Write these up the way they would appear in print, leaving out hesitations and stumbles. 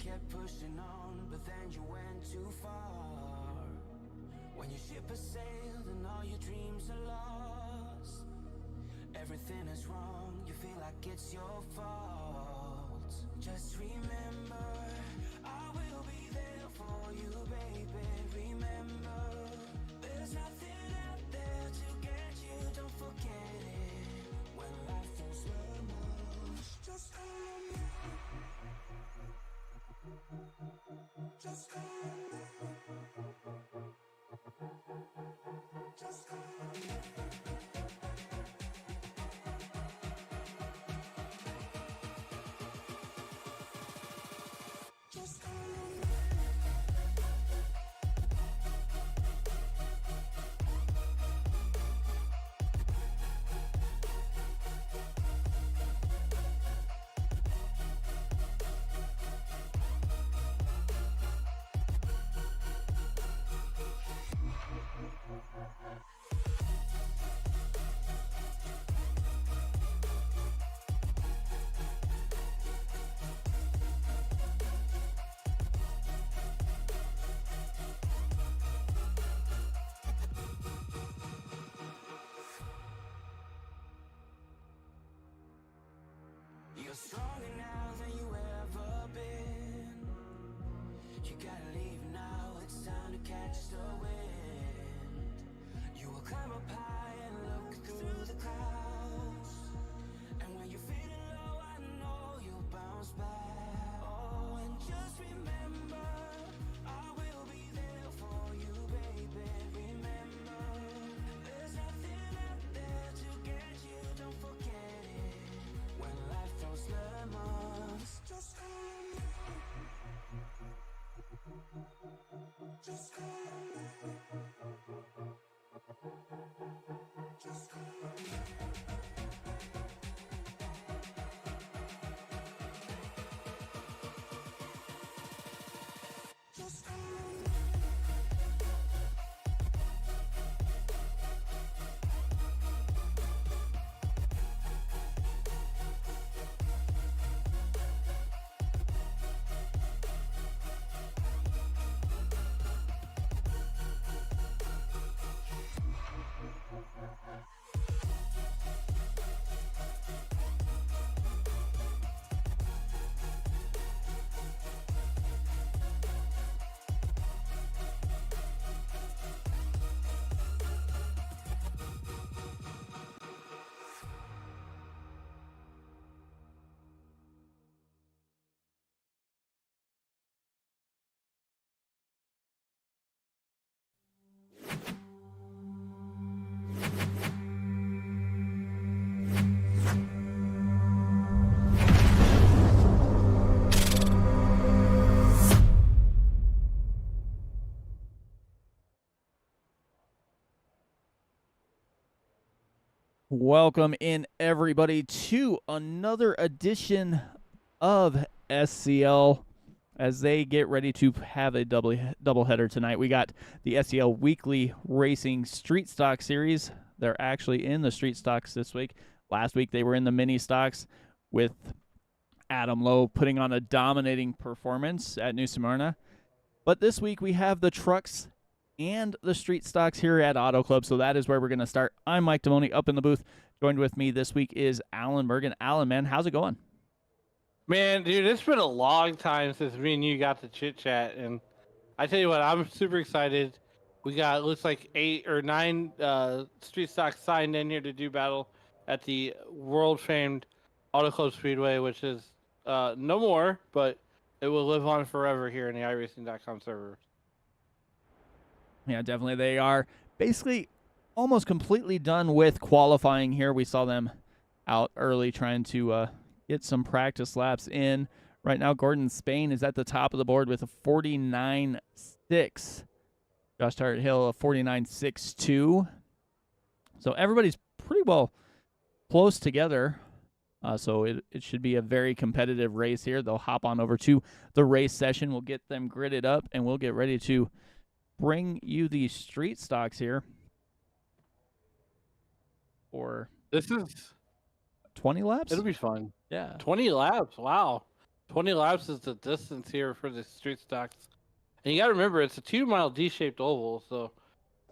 kept pushing on, but then you went too far. When your ship has sailed and all your dreams are lost, everything is wrong, you feel like it's your fault. Just remember, I will be there for you, baby. Remember, there's nothing out there to get you, don't forget it. When life throws lemons, just call me. Just call me. Just call me. Just call me. You're stronger now than you ever been. You gotta leave now, it's time to catch the wind. You will climb up high and look through the clouds, and when you're feeling low, I know you'll bounce back. Oh, and just remember, I will be there for you, baby. Remember, there's nothing out there to get you, don't forget it. When life throws lemons, just call me. Just call me. Just call me. Just call me. Welcome in, everybody, to another edition of SCL as they get ready to have a doubleheader tonight. We got the SCL Weekly Racing Street Stock Series. They're actually in the Street Stocks this week. Last week they were in the Mini Stocks with Adam Lowe putting on a dominating performance at New Smyrna. But this week we have the trucks and the street stocks here at Auto Club, so that is where we're going to start. I'm Mike Damoni up in the booth. Joined with me this week is Alan Bergen. Alan, man, how's it going? Man, dude, it's been a long time since me and you got to chit chat, and I tell you what, I'm super excited. We got, looks like 8 or 9 street stocks signed in here to do battle at the world famed Auto Club Speedway, which is no more, but it will live on forever here in the iRacing.com server. Yeah, definitely. They are basically almost completely done with qualifying here. We saw them out early trying to get some practice laps in. Right now, Gordon Spain is at the top of the board with a 49.6. Josh Tart Hill, a 49.62. So everybody's pretty well close together. So it should be a very competitive race here. They'll hop on over to the race session. We'll get them gridded up, and we'll get ready to bring you the street stocks here for this is 20 laps. It'll be fun. Yeah, 20 laps. Wow. 20 laps is the distance here for the street stocks. And you got to remember, it's a 2-mile D-shaped oval. So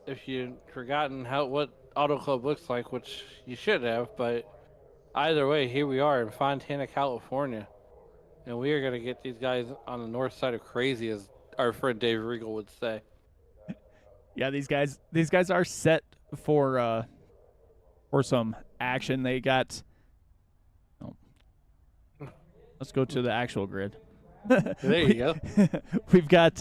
if you've forgotten what Auto Club looks like, which you should have, but either way, here we are in Fontana, California. And we are going to get these guys on the north side of crazy, as our friend Dave Regal would say. Yeah, these guys are set for some action. They got. Oh, let's go to the actual grid. There you go. We've got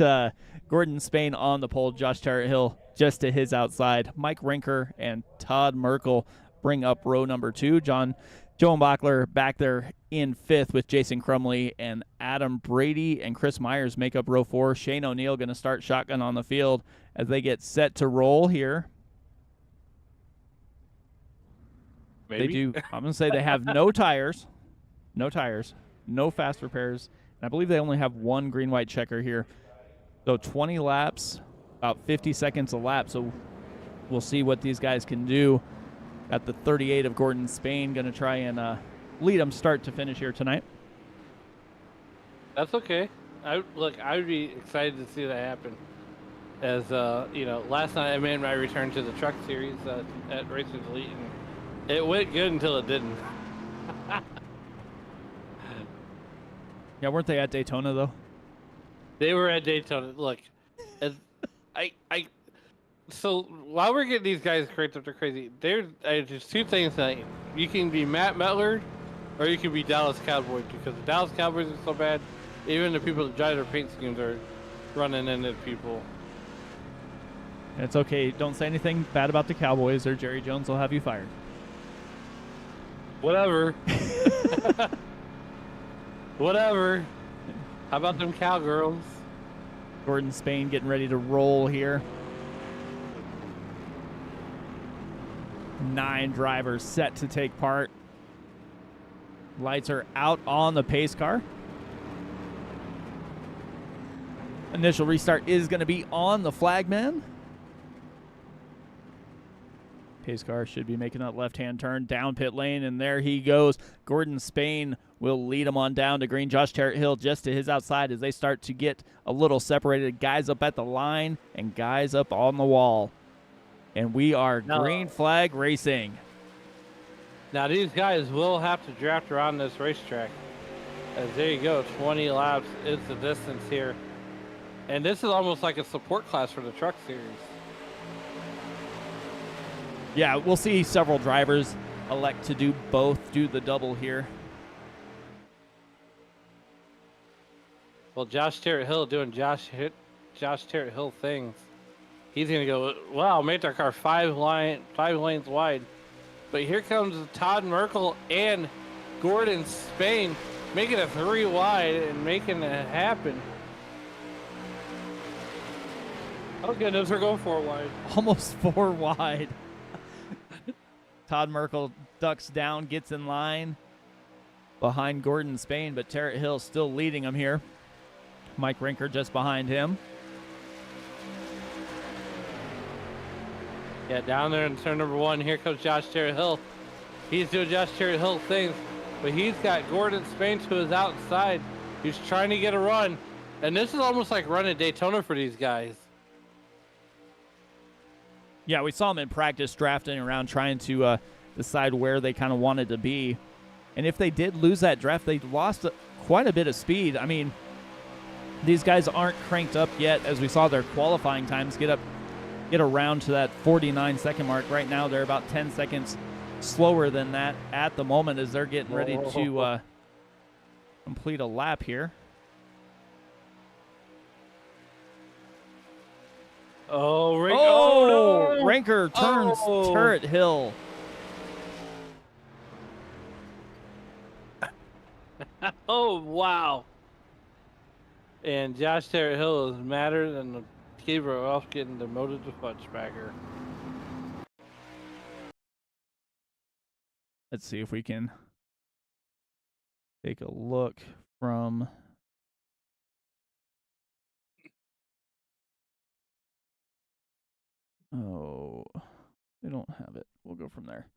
Gordon Spain on the pole, Josh Terrett-Hill just to his outside. Mike Rinker and Todd Merkel bring up row number 2. Joan Bachler back there in 5th with Jason Crumley, and Adam Brady and Chris Myers make up row 4. Shane O'Neill going to start shotgun on the field as they get set to roll here. Maybe. They do. I'm going to say they have no tires, no fast repairs. I believe they only have one green-white checker here. So 20 laps, about 50 seconds a lap. So we'll see what these guys can do. Got the 38 of Gordon Spain going to try and lead them start to finish here tonight. That's okay. I would be excited to see that happen. As last night I made my return to the truck series at Racers Elite, and it went good until it didn't. Yeah, weren't they at Daytona though? They were at Daytona. Look, so while we're getting these guys cranked up to crazy, there's 2 things that you can be Matt Mettler, or you can be Dallas Cowboys, because the Dallas Cowboys are so bad. Even the people that drive their paint schemes are running into people. It's okay. Don't say anything bad about the Cowboys, or Jerry Jones will have you fired. Whatever. Whatever. How about them cowgirls? Gordon Spain getting ready to roll here. 9 drivers set to take part. Lights are out on the pace car. Initial restart is going to be on the flagman. Pace car should be making that left-hand turn down pit lane, and there he goes. Gordon Spain will lead him on down to green. Josh Terrett-Hill just to his outside as they start to get a little separated. Guys up at the line and guys up on the wall. And we are green flag racing. Now these guys will have to draft around this racetrack. As there you go, 20 laps is the distance here. And this is almost like a support class for the truck series. Yeah, we'll see several drivers elect to do the double here. Well, Josh Terrett-Hill doing Josh Terrett-Hill things. He's going to go, wow, make our car 5 lanes wide. But here comes Todd Merkel and Gordon Spain making it 3 wide and making it happen. Oh, goodness, we're going 4 wide. Almost 4 wide. Todd Merkel ducks down, gets in line behind Gordon Spain, but Terrett-Hill still leading him here. Mike Rinker just behind him. Yeah, down there in turn number 1, here comes Josh Terrett-Hill. He's doing Josh Terrett-Hill things, but he's got Gordon Spain to his outside. He's trying to get a run, and this is almost like running Daytona for these guys. Yeah, we saw him in practice drafting around trying to decide where they kind of wanted to be. And if they did lose that draft, they lost quite a bit of speed. I mean, these guys aren't cranked up yet. As we saw their qualifying times get around to that 49-second mark. Right now, they're about 10 seconds slower than that at the moment as they're getting ready to complete a lap here. Oh, no. Rinker turns Terrett-Hill. Oh, wow. And Josh Terrett-Hill is madder than the Gabriel off getting demoted to Fudgebagger. Let's see if we can take a look from... Oh, they don't have it. We'll go from there.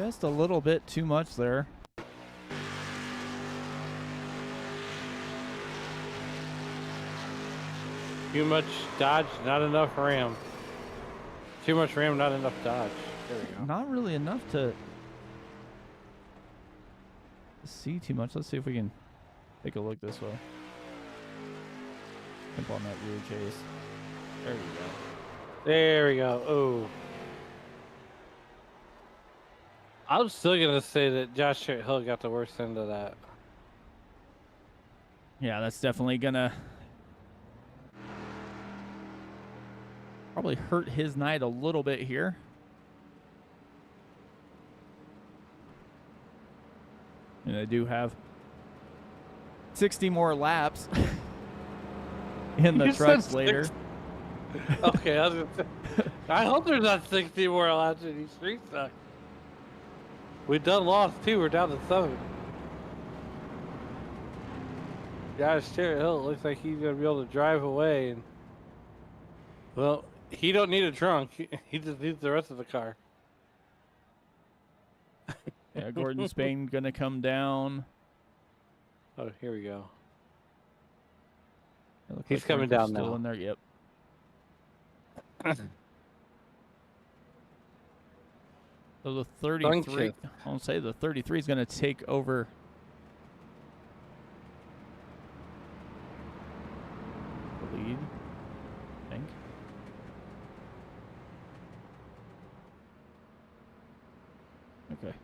Just a little bit too much there. Too much dodge, not enough ram. Too much ram, not enough dodge. There we go. Not really enough to see too much. Let's see if we can take a look this way. Jump on that rear chase. There we go. There we go. Oh. I'm still going to say that Josh Hill got the worst end of that. Yeah, that's definitely going to probably hurt his night a little bit here. And they do have 60 more laps in the trucks later. Okay, I was gonna say, I hope there's not 60 more laps in these street stocks. We've done lost 2. We're down to 7. Josh Hill looks like he's gonna be able to drive away, and well, he don't need a trunk. He just needs the rest of the car. Yeah, Gordon Spain gonna come down. Oh, here we go. He's coming down still now. in there. Yep. So the 33, I'll say the 33 is going to take over the lead, I think. Okay.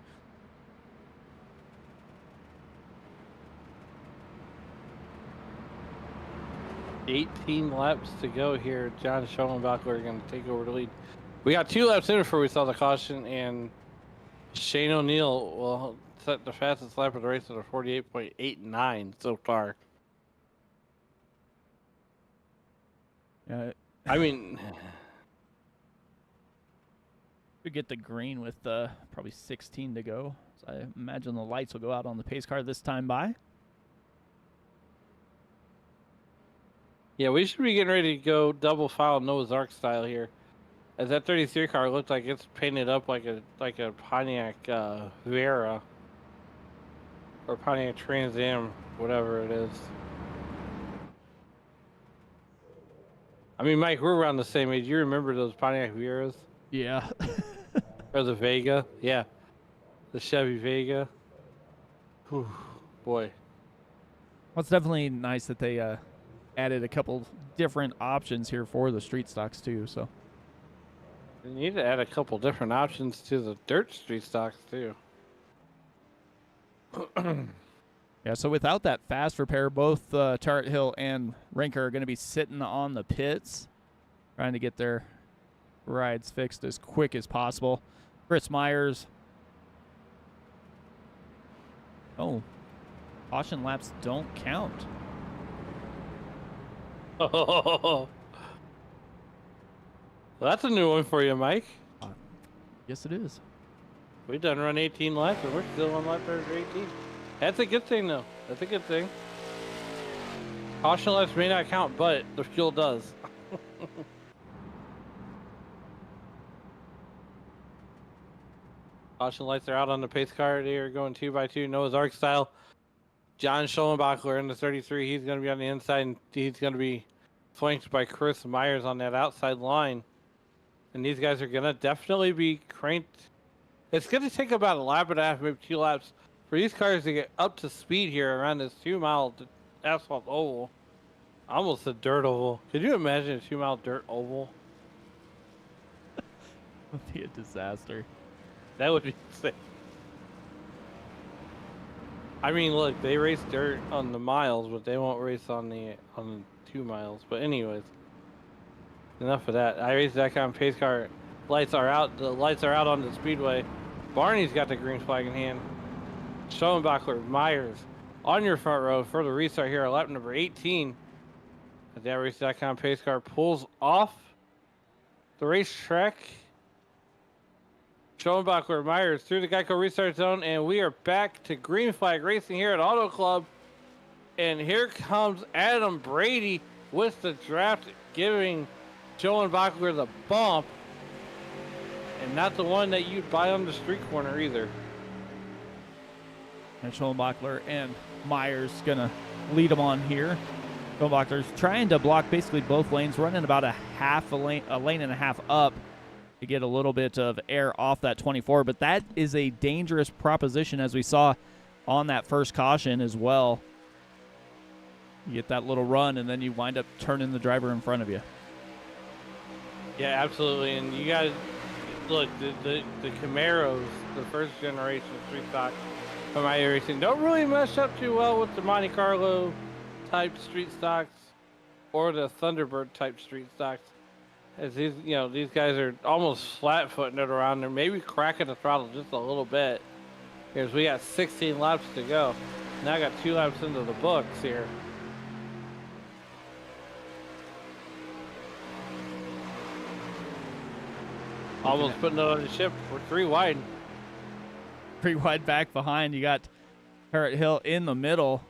$18 laps to go here. John Schoenbach are going to take over the lead. We got 2 laps in before we saw the caution, and Shane O'Neill will set the fastest lap of the race at a 48.89 so far. I mean, we get the green with probably 16 to go. So I imagine the lights will go out on the pace car this time by. yeah, we should be getting ready to go double file Noah's Ark style here. As that 33 car looked like it's painted up like a Pontiac Vera or Pontiac Trans Am, whatever it is. I mean, Mike, we're around the same age. You remember those Pontiac Veras? Yeah. Or the Vega? Yeah, the Chevy Vega. Whew, boy. Well, it's definitely nice that they added a couple different options here for the street stocks too. So. You need to add a couple different options to the dirt street stocks too. Yeah, so without that fast repair, both Chart Hill and Rinker are going to be sitting on the pits, trying to get their rides fixed as quick as possible. Chris Myers. Oh, caution laps don't count. Oh. Well, that's a new one for you, Mike. Yes, it is. We done run 18 laps, and we're still on lap 18. That's a good thing, though. That's a good thing. Caution laps may not count, but the fuel does. Caution lights are out on the pace car. They are going 2x2, Noah's Ark style. John Schoenbachler in the 33. He's going to be on the inside, and he's going to be flanked by Chris Myers on that outside line. And these guys are going to definitely be cranked. It's going to take about a lap and a half, maybe 2 laps, for these cars to get up to speed here around this 2-mile asphalt oval. Almost a dirt oval. Could you imagine a 2-mile dirt oval? Would be a disaster. That would be sick. I mean, look, they race dirt on the miles, but they won't race on the 2 miles. But anyways, enough of that. iRacing.com pace car lights are out. The lights are out on the speedway. Barney's got the green flag in hand. Schoenbachler, Myers on your front row for the restart here at lap number 18. As the iRacing.com pace car pulls off the racetrack. Schoenbachler, Myers through the Geico restart zone, and we are back to green flag racing here at Auto Club. And here comes Adam Brady with the draft, giving Schoenbachler the bump. and not the one that you'd buy on the street corner either. And Schoenbachler and Myers gonna lead them on here. Schoenbachler's trying to block basically both lanes, running about a lane and a half up to get a little bit of air off that 24. But that is a dangerous proposition, as we saw on that first caution as well. You get that little run, and then you wind up turning the driver in front of you. Yeah, absolutely. And you guys, look, the Camaros, the first generation street stock from iRacing, don't really mesh up too well with the Monte Carlo type street stocks or the Thunderbird type street stocks. As these, these guys are almost flat footing it around there, maybe cracking the throttle just a little bit. Because we got 16 laps to go. Now I got 2 laps into the books here. Almost putting it on the ship. We're 3 wide. 3 wide back behind. You got Parrot Hill in the middle.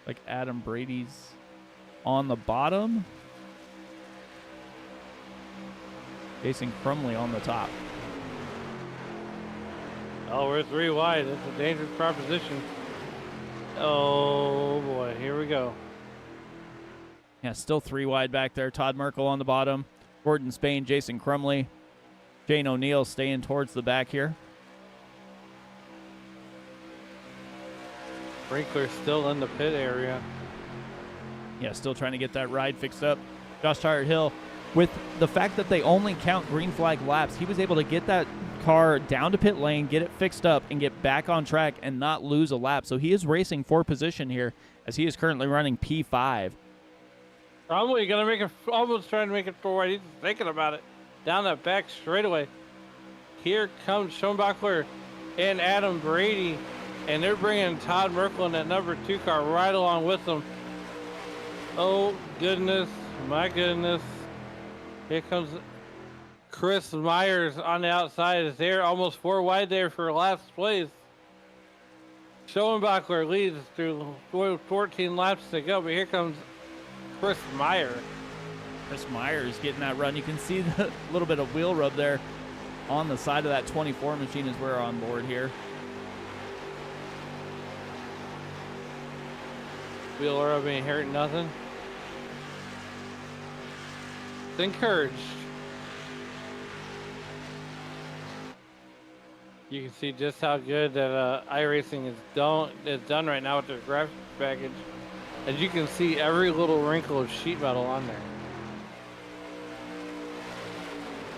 Like Adam Brady's on the bottom. Jason Crumley on the top. Oh, we're 3 wide. That's a dangerous proposition. Oh, boy. Here we go. Yeah, still 3 wide back there. Todd Merkel on the bottom. Gordon Spain, Jason Crumley. Jane O'Neill staying towards the back here. Sprinkler's still in the pit area. Yeah, still trying to get that ride fixed up. Josh Tart Hill, with the fact that they only count green flag laps, he was able to get that car down to pit lane, get it fixed up, and get back on track and not lose a lap. So he is racing for position here, as he is currently running P5. Probably gonna make it, almost trying to make it forward. He's thinking about it. Down that back straightaway. Here comes Schoenbachler and Adam Brady, and they're bringing Todd Merkel in that number 2 car right along with them. Oh, goodness. My goodness. Here comes Chris Myers on the outside. Is there almost 4 wide there for last place. Schoenbachler leads through 14 laps to go, but here comes Chris Meyer. Chris Myers getting that run. You can see the little bit of wheel rub there on the side of that 24 machine as we're on board here. Wheel rub ain't hurting nothing. It's encouraged. You can see just how good that iRacing is done right now with their graphics package. As you can see, every little wrinkle of sheet metal on there.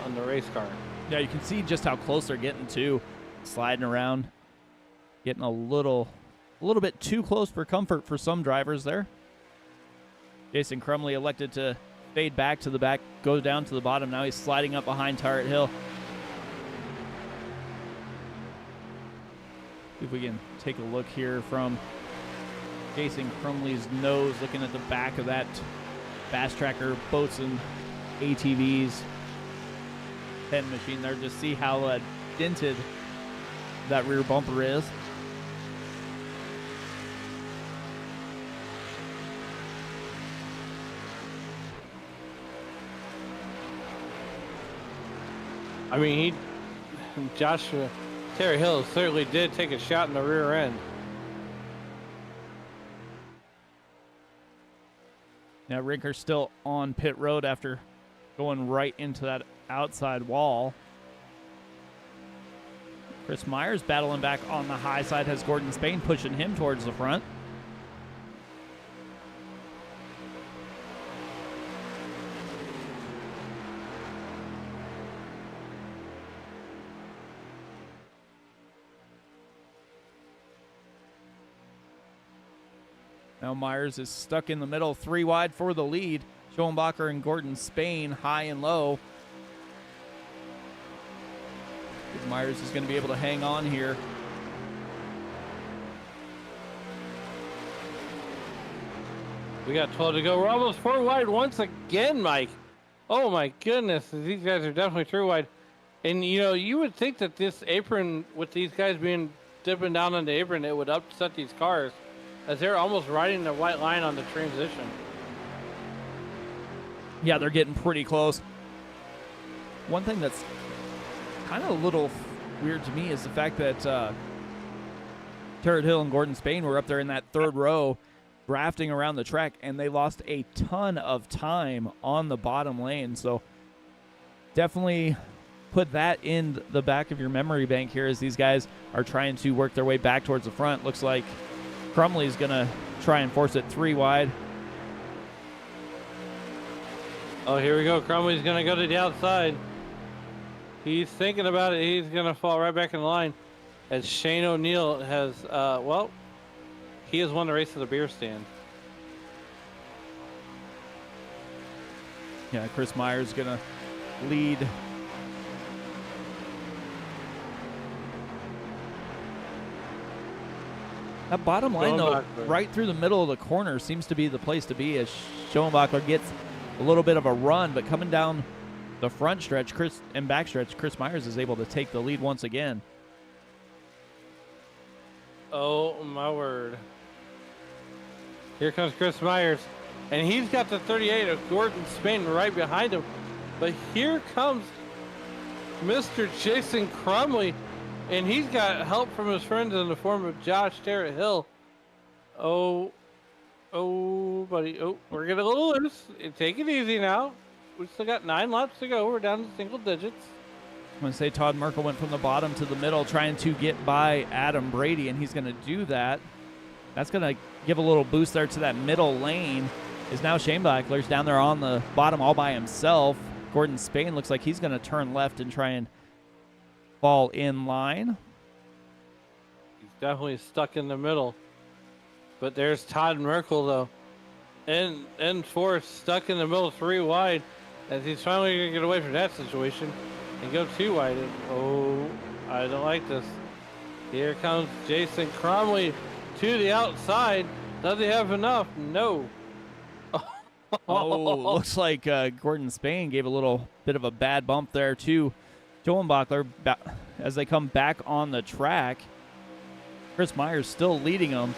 On the race car. Yeah, you can see just how close they're getting to. Sliding around. Getting a little bit too close for comfort for some drivers there. Jason Crumley elected to fade back to the back, go down to the bottom. Now he's sliding up behind Tart Hill. See if we can take a look here from Jason Crumley's nose, looking at the back of that Fast Tracker boats and ATVs 10 machine there. Just see how dented that rear bumper is. I mean, Joshua Terry Hill certainly did take a shot in the rear end. Now Rinker's still on pit road after going right into that outside wall. Chris Myers battling back on the high side, has Gordon Spain pushing him towards the front. Now Myers is stuck in the middle, 3 wide for the lead. Schoenbacher and Gordon Spain high and low. Myers is going to be able to hang on here. We got 12 to go. We're almost 4 wide once again, Mike. Oh my goodness, these guys are definitely 3 wide. And you would think that this apron, with these guys dipping down on the apron, it would upset these cars, as they're almost riding the white line on the transition. Yeah, they're getting pretty close. One thing that's kind of a little weird to me is the fact that Tarrant Hill and Gordon Spain were up there in that third row drafting around the track, and they lost a ton of time on the bottom lane. So definitely put that in the back of your memory bank here as these guys are trying to work their way back towards the front. Looks like Crumley's going to try and force it 3 wide. Oh, here we go. Crumley's going to go to the outside. He's thinking about it. He's going to fall right back in line as Shane O'Neill has, he has won the race to the beer stand. Yeah, Chris Myers going to lead. That bottom line, though, right through the middle of the corner seems to be the place to be as Schoenbachler gets a little bit of a run, but coming down the front stretch and back stretch, Chris Myers is able to take the lead once again. Oh, my word. Here comes Chris Myers, and he's got the 38 of Gordon Spain right behind him. But here comes Mr. Jason Crumley, and he's got help from his friends in the form of Josh Tarrant Hill. Oh, buddy. Oh, we're getting a little loose. Take it easy now. We still got 9 laps to go. We're down to single digits. I'm going to say Todd Merkel went from the bottom to the middle trying to get by Adam Brady, and he's going to do that. That's going to give a little boost there to that middle lane. Is now Schoenbachler's down there on the bottom all by himself. Gordon Spain looks like he's going to turn left and try and fall in line. He's definitely stuck in the middle. But there's Todd Merkel, though. And fourth, stuck in the middle 3 wide as he's finally going to get away from that situation and go 2 wide. And, oh, I don't like this. Here comes Jason Crumley to the outside. Does he have enough? No. Oh, looks like Gordon Spain gave a little bit of a bad bump there to Schoenbachler as they come back on the track. Chris Myers still leading them.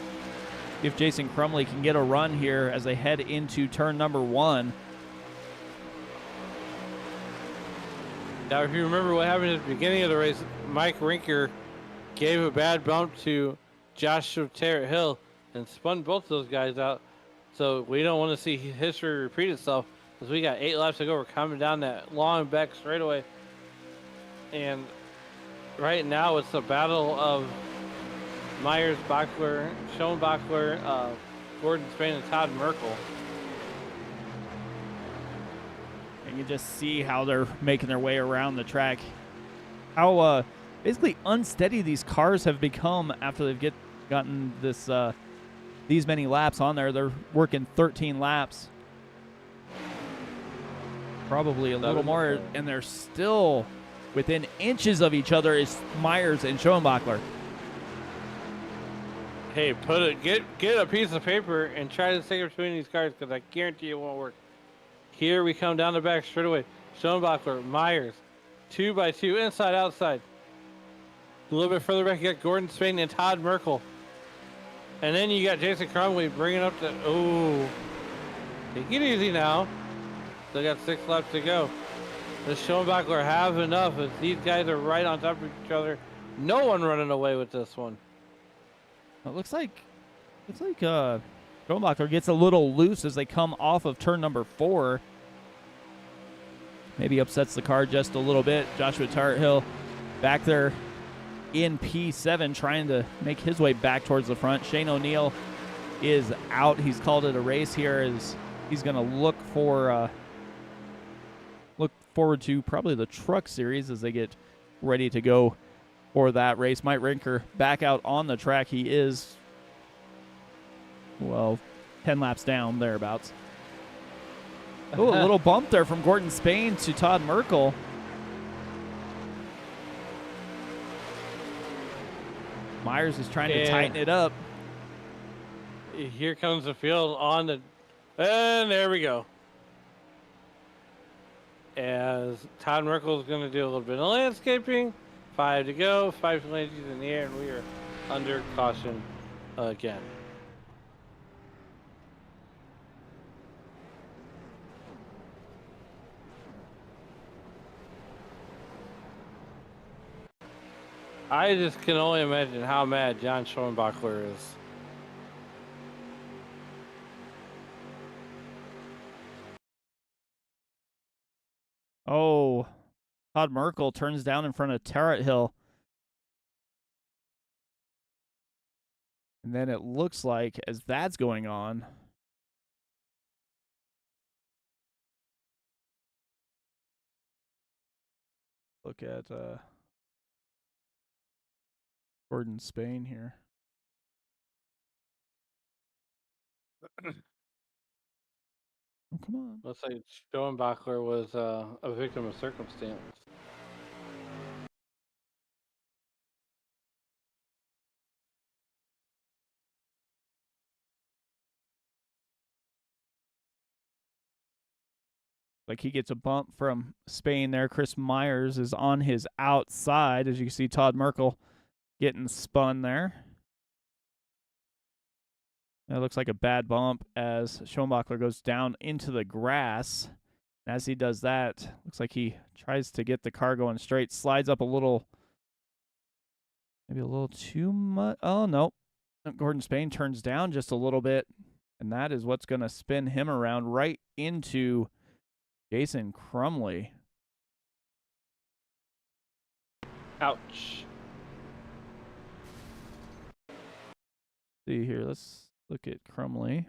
If Jason Crumley can get a run here as they head into turn number 1. Now, if you remember what happened at the beginning of the race, Mike Rinker gave a bad bump to Joshua Tarrant Hill and spun both those guys out. So we don't want to see history repeat itself because we got 8 laps to go. We're coming down that long back straightaway. And right now it's a battle of Myers, Bachler, Schoenbachler, Gordon Spain, and Todd Merkel. And you just see how they're making their way around the track. How basically unsteady these cars have become after they've gotten this these many laps on there. They're working 13 laps. Probably a little more, and they're still within inches of each other is Myers and Schoenbachler. Hey, get a piece of paper and try to stick it between these cars because I guarantee it won't work. Here we come down the back straightaway. Schoenbachler, Myers, 2 by 2, inside, outside. A little bit further back, you got Gordon Spain and Todd Merkel. And then you got Jason Crumley bringing up the, oh, take it easy now. Still got 6 laps to go. The Schoenbachler have enough as these guys are right on top of each other. No one running away with this one. It looks like Schoenbachler gets a little loose as they come off of turn number 4. Maybe upsets the car just a little bit. Joshua Tarrant Hill back there in P7 trying to make his way back towards the front. Shane O'Neill is out. He's called it a race here as he's going to look forward to probably the truck series as they get ready to go for that race. Mike Rinker back out on the track. He is, well, 10 laps down, thereabouts. Oh, a little bump there from Gordon Spain to Todd Merkel. Myers is trying to tighten it up. Here comes the field on the, and there we go. As Todd Merkel is going to do a little bit of landscaping. 5 to go, 5 lanes in the air, and we are under caution again. I just can only imagine how mad John Schoenbachler is. Oh, Todd Merkel turns down in front of Tarrant Hill. And then it looks like, as that's going on, look at Gordon Spain here. Oh, come on. Looks like Schoenbachler was a victim of circumstance. Like he gets a bump from Spain there. Chris Myers is on his outside. As you can see, Todd Merkel getting spun there. It looks like a bad bump as Schoenbachler goes down into the grass. As he does that, looks like he tries to get the car going straight, slides up a little, maybe a little too much. Oh, no. Gordon Spain turns down just a little bit, and that is what's going to spin him around right into Jason Crumley. Ouch. See here, let's look at Crumley.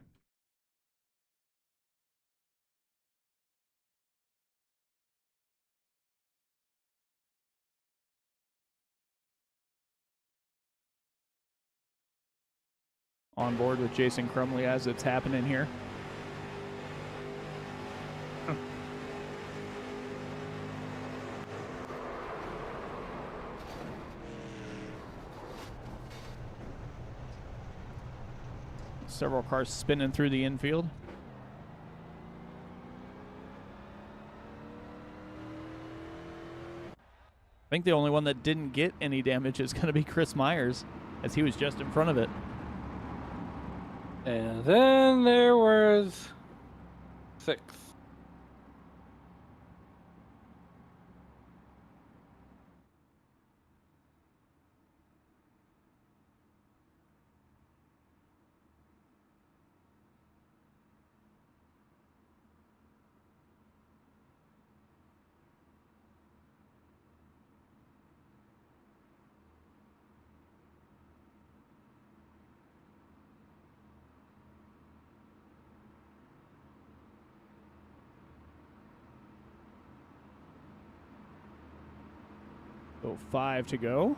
On board with Jason Crumley as it's happening here. Several cars spinning through the infield. I think the only one that didn't get any damage is going to be Chris Myers, as he was just in front of it. And then there was 6. So 5 to go.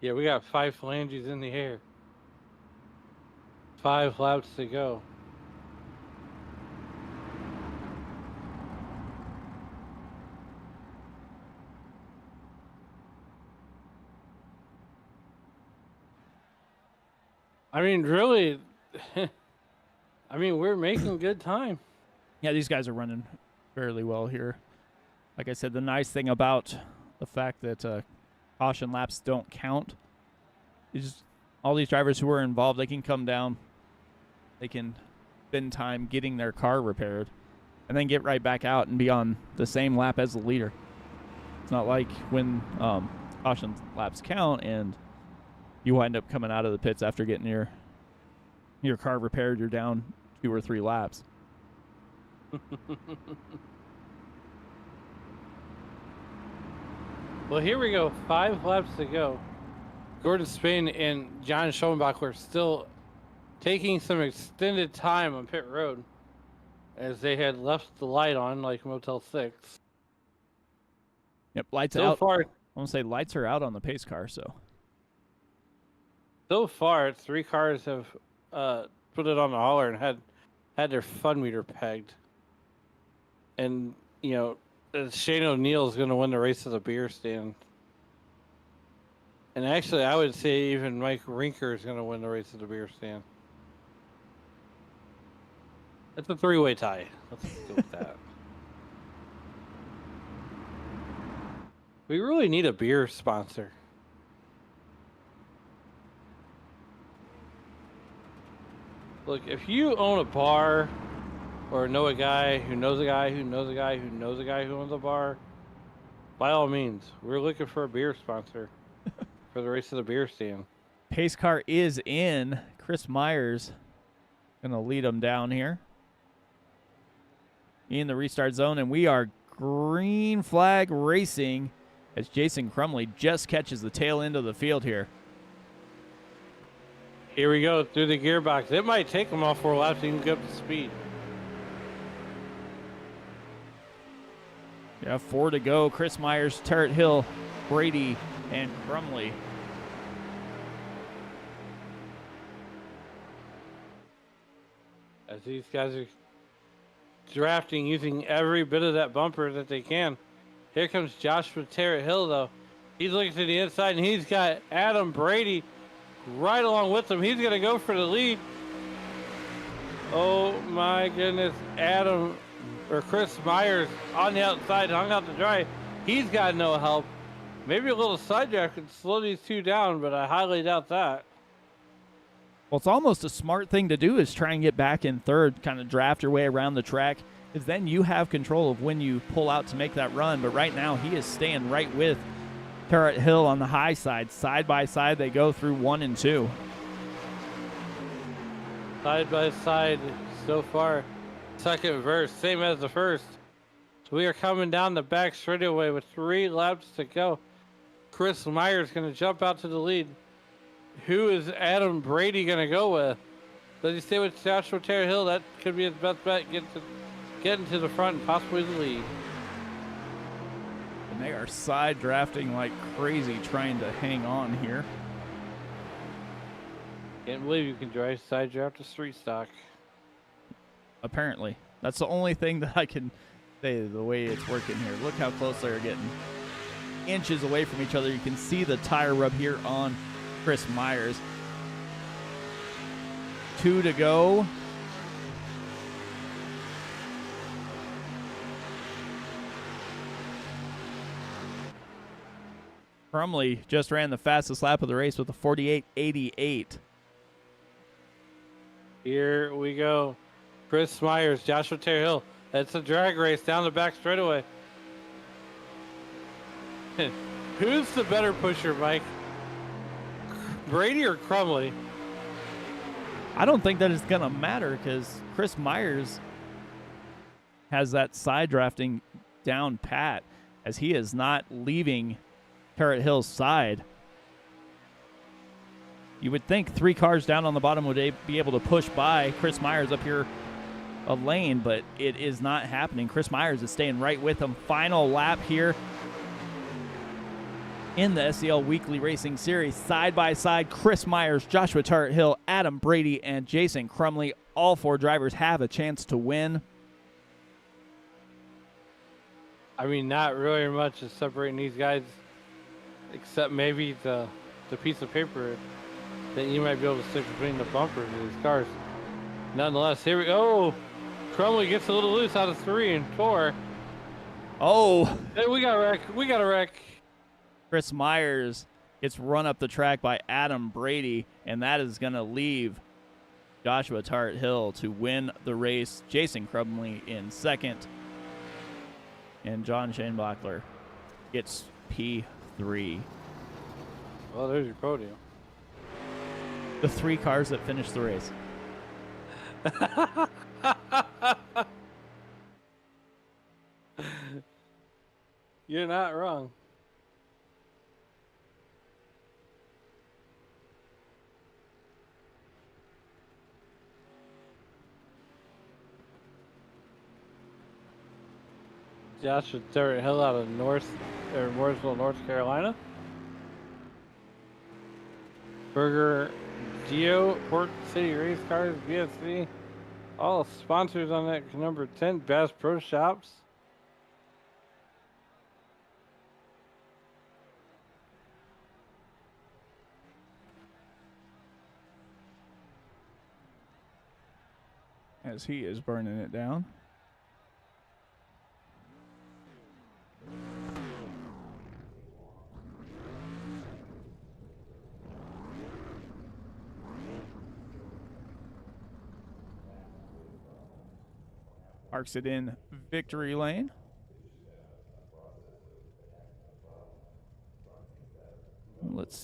Yeah, we got 5 phalanges in the air. 5 laps to go. I mean, really, I mean, we're making good time. Yeah, these guys are running fairly well here. Like I said, the nice thing about the fact that caution laps don't count is all these drivers who are involved, they can come down, they can spend time getting their car repaired, and then get right back out and be on the same lap as the leader. It's not like when caution laps count and you wind up coming out of the pits after getting your car repaired, you're down 2 or 3 laps. Well, here we go. 5 laps to go. Gordon Spain and John Schoenbachler still taking some extended time on pit road, as they had left the light on like Motel 6. Yep, lights So out. far, I want to say lights are out on the pace car, so. So far, 3 cars have put it on the hauler and had their fun meter pegged. And, you know, Shane O'Neill is going to win the race to the beer stand. And actually, I would say even Mike Rinker is going to win the race to the beer stand. It's a 3-way tie. Let's go with that. We really need a beer sponsor. Look, if you own a bar or know a guy who knows a guy who knows a guy who knows a guy who owns a bar, By all means, we're looking for a beer sponsor for the race of the beer stand. Pace car is in. Chris Myers gonna lead them down here in the restart zone, and we are green flag racing as Jason Crumley just catches the tail end of the field here. Here we go through the gearbox. It might take them all 4 laps so you can get up to speed. Yeah, 4 to go. Chris Myers, Tarrant Hill, Brady, and Crumley. As these guys are drafting using every bit of that bumper that they can. Here comes Joshua Tarrant Hill, though. He's looking to the inside, and he's got Adam Brady right along with him. He's going to go for the lead. Oh, my goodness. Chris Myers on the outside, hung out to dry. He's got no help. Maybe a little side draft could slow these two down, but I highly doubt that. Well, it's almost a smart thing to do is try and get back in third, kind of draft your way around the track, because then you have control of when you pull out to make that run. But right now, he is staying right with Tarrant Hill on the high side. Side by side, they go through 1 and 2. Side by side so far. Second verse, same as the first. So we are coming down the back straightaway with 3 laps to go. Chris Myers going to jump out to the lead. Who is Adam Brady going to go with? Does he stay with Joshua Tarrant Hill? That could be his best bet. Getting to the front and possibly the lead. And they are side drafting like crazy trying to hang on here. Can't believe you can drive side draft to street stock. Apparently. That's the only thing that I can say the way it's working here. Look how close they're getting. Inches away from each other. You can see the tire rub here on Chris Myers. 2 to go. Crumley just ran the fastest lap of the race with a 48.88. Here we go. Chris Myers, Joshua Tarrant Hill. It's a drag race down the back straightaway. Who's the better pusher, Mike? Brady or Crumley? I don't think that it's going to matter because Chris Myers has that side drafting down pat as he is not leaving Tarrant Hill's side. You would think 3 cars down on the bottom would be able to push by Chris Myers up here a lane, but it is not happening. Chris Myers is staying right with him. Final lap here in the SCL Weekly Racing Series. Side by side, Chris Myers, Joshua Tarrant Hill, Adam Brady, and Jason Crumley. All 4 drivers have a chance to win. I mean, not really much is separating these guys, except maybe the piece of paper that you might be able to stick between the bumpers of these cars. Nonetheless, here we go. Crumley gets a little loose out of 3 and 4. Oh, Hey, we got a wreck. We got a wreck. Chris Myers gets run up the track by Adam Brady, and that is going to leave Joshua Tarrant Hill to win the race. Jason Crumley in second, and John Shanebuckler gets P3. Well, there's your podium. The 3 cars that finished the race. You're not wrong. Joshua Tarrant Hill out of Mooresville, North Carolina. Burger Geo, Port City Race Cars, BSC. All sponsors on that number 10, Bass Pro Shops. As he is burning it down. Parks it in victory lane.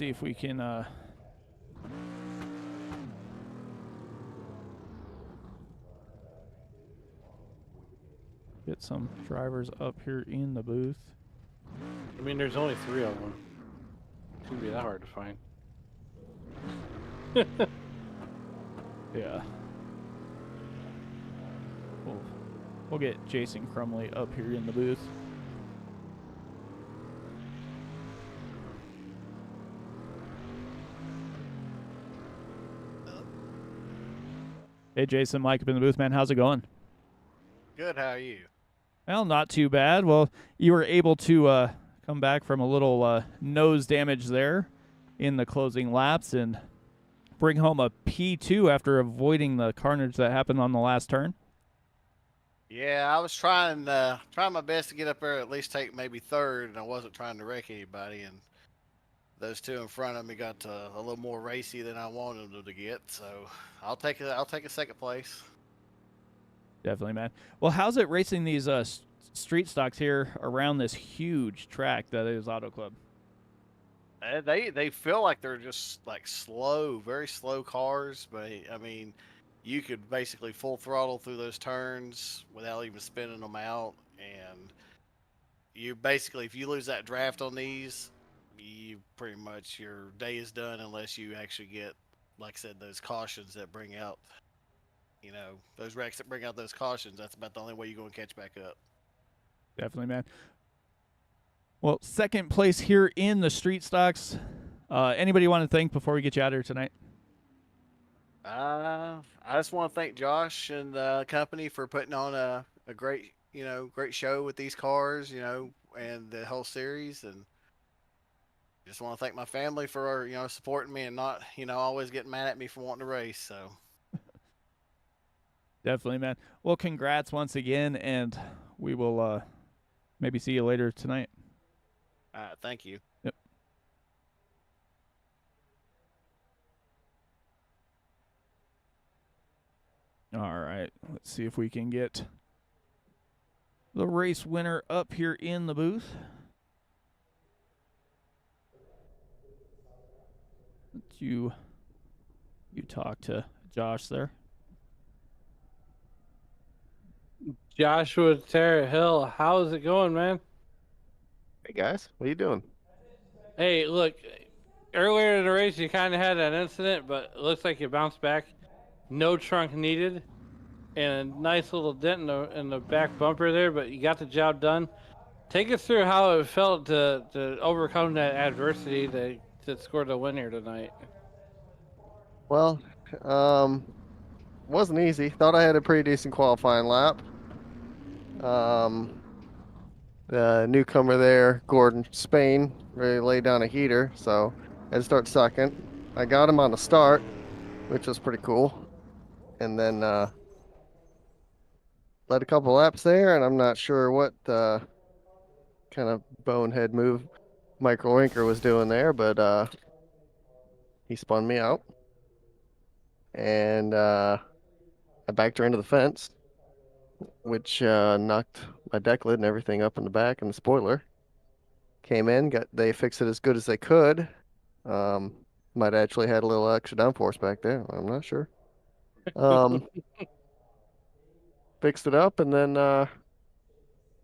see if we can get some drivers up here in the booth. I mean, there's only 3 of them. Shouldn't be that hard to find. Yeah. We'll get Jason Crumley up here in the booth. Hey, Jason, Mike up in the booth, man. How's it going? Good, how are you? Well, not too bad. Well, you were able to come back from a little nose damage there in the closing laps and bring home a P2 after avoiding the carnage that happened on the last turn. Yeah, I was trying my best to get up there, at least take maybe third, and I wasn't trying to wreck anybody. And those 2 in front of me got a little more racy than I wanted them to get. So I'll take a second place. Definitely, man. Well, how's it racing these street stocks here around this huge track that is Auto Club? They feel like they're just like slow, very slow cars, but I mean, you could basically full throttle through those turns without even spinning them out. And you basically, if you lose that draft on these, you pretty much, your day is done unless you actually get, like I said, those cautions that bring out, those wrecks that bring out those cautions. That's about the only way you're going to catch back up. Definitely, man. Well, second place here in the street stocks. Anybody you want to thank before we get you out of here tonight? I just want to thank Josh and the company for putting on a great, great show with these cars, and the whole series. And just want to thank my family for, supporting me and not, always getting mad at me for wanting to race. So Definitely, man. Well, congrats once again, and we will maybe see you later tonight. thank you. Yep. All right. Let's see if we can get the race winner up here in the booth. You talk to Josh there. Joshua Terra Hill, how's it going, man? Hey guys, what are you doing? Hey, look, earlier in the race you kind of had an incident, but it looks like you bounced back. No trunk needed, and a nice little dent in the back bumper there, but you got the job done. Take us through how it felt to overcome that adversity that scored the win here tonight. Well, wasn't easy. Thought I had a pretty decent qualifying lap. The newcomer there, Gordon Spain, really laid down a heater, so I had to start second. I got him on the start, which was pretty cool. And then led a couple laps there, and I'm not sure what kind of bonehead move Michael Winker was doing there, but he spun me out. And I backed her into the fence, which knocked my deck lid and everything up in the back and the spoiler. Came in, they fixed it as good as they could. Might actually had a little extra downforce back there. I'm not sure. Fixed it up and then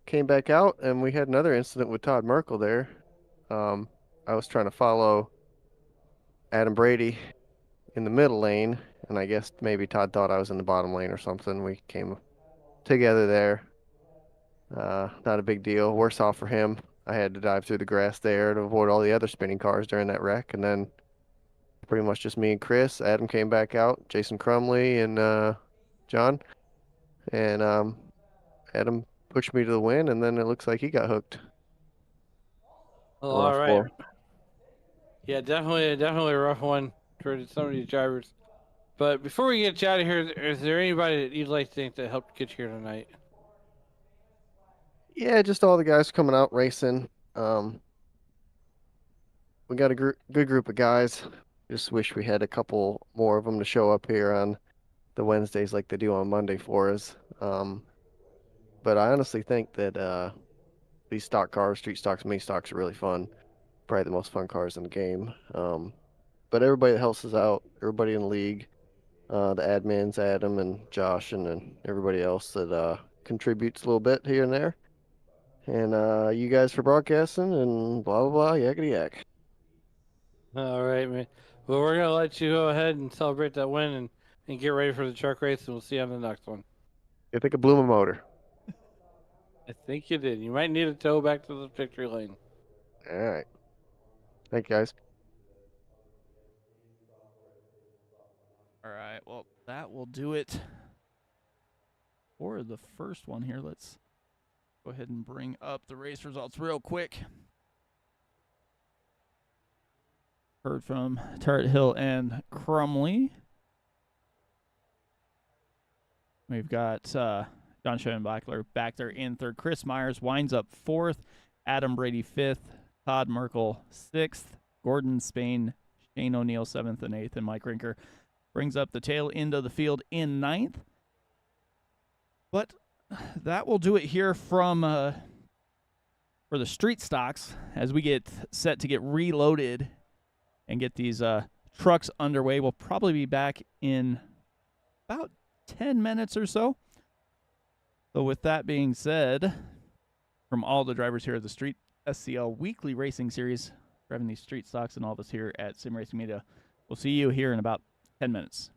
came back out, and we had another incident with Todd Merkel there. I was trying to follow Adam Brady in the middle lane, and I guess maybe Todd thought I was in the bottom lane or something. We came together there. Not a big deal. Worse off for him. I had to dive through the grass there to avoid all the other spinning cars during that wreck, and then pretty much just me and Chris. Adam came back out, Jason Crumley and John, and Adam pushed me to the win, and then it looks like he got hooked. Oh, all right. Yeah, definitely a rough one for some of these drivers. But before we get you out of here, is there anybody that you'd like to think that helped get you here tonight? Yeah, just all the guys coming out racing. We got a good group of guys. Just wish we had a couple more of them to show up here on the Wednesdays like they do on Monday for us. But I honestly think that these stock cars, street stocks, mini stocks are really fun. probably the most fun cars in the game. But everybody that helps us out, everybody in the league, the admins, Adam and Josh, and then everybody else that contributes a little bit here and there. And you guys for broadcasting and blah, blah, blah, yakety yak. All right, man. Well, we're gonna let you go ahead and celebrate that win and get ready for the truck race, and we'll see you on the next one. I think I blew my motor. I think you did. You might need a tow back to the victory lane. All right. Thank you, guys. All right, well, that will do it for the first one here. Let's go ahead and bring up the race results real quick. Heard from Turret Hill and Crumley. We've got John Schoenbachler back there in third. Chris Myers winds up fourth. Adam Brady fifth. Todd Merkel sixth. Gordon Spain, Shane O'Neill seventh and eighth. And Mike Rinker brings up the tail end of the field in ninth. But that will do it here from for the street stocks as we get set to get reloaded and get these trucks underway. We'll probably be back in about 10 minutes or so. So with that being said, from all the drivers here at the Street SCL Weekly Racing Series, driving these street stocks and all of us here at Sim Racing Media, we'll see you here in about 10 minutes.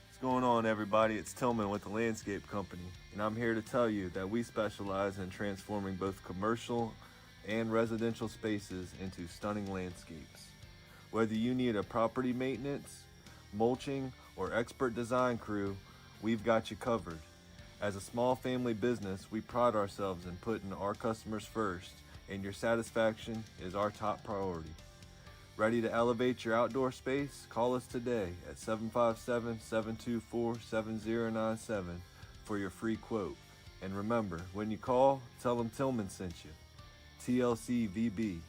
What's going on, everybody? It's Tillman with the Landscape Company, and I'm here to tell you that we specialize in transforming both commercial and residential spaces into stunning landscapes. Whether you need a property maintenance, mulching, or expert design crew, we've got you covered. As a small family business, we pride ourselves in putting our customers first, and your satisfaction is our top priority. Ready to elevate your outdoor space? Call us today at 757-724-7097 for your free quote. And remember, when you call, tell them Tillman sent you. TLC VB,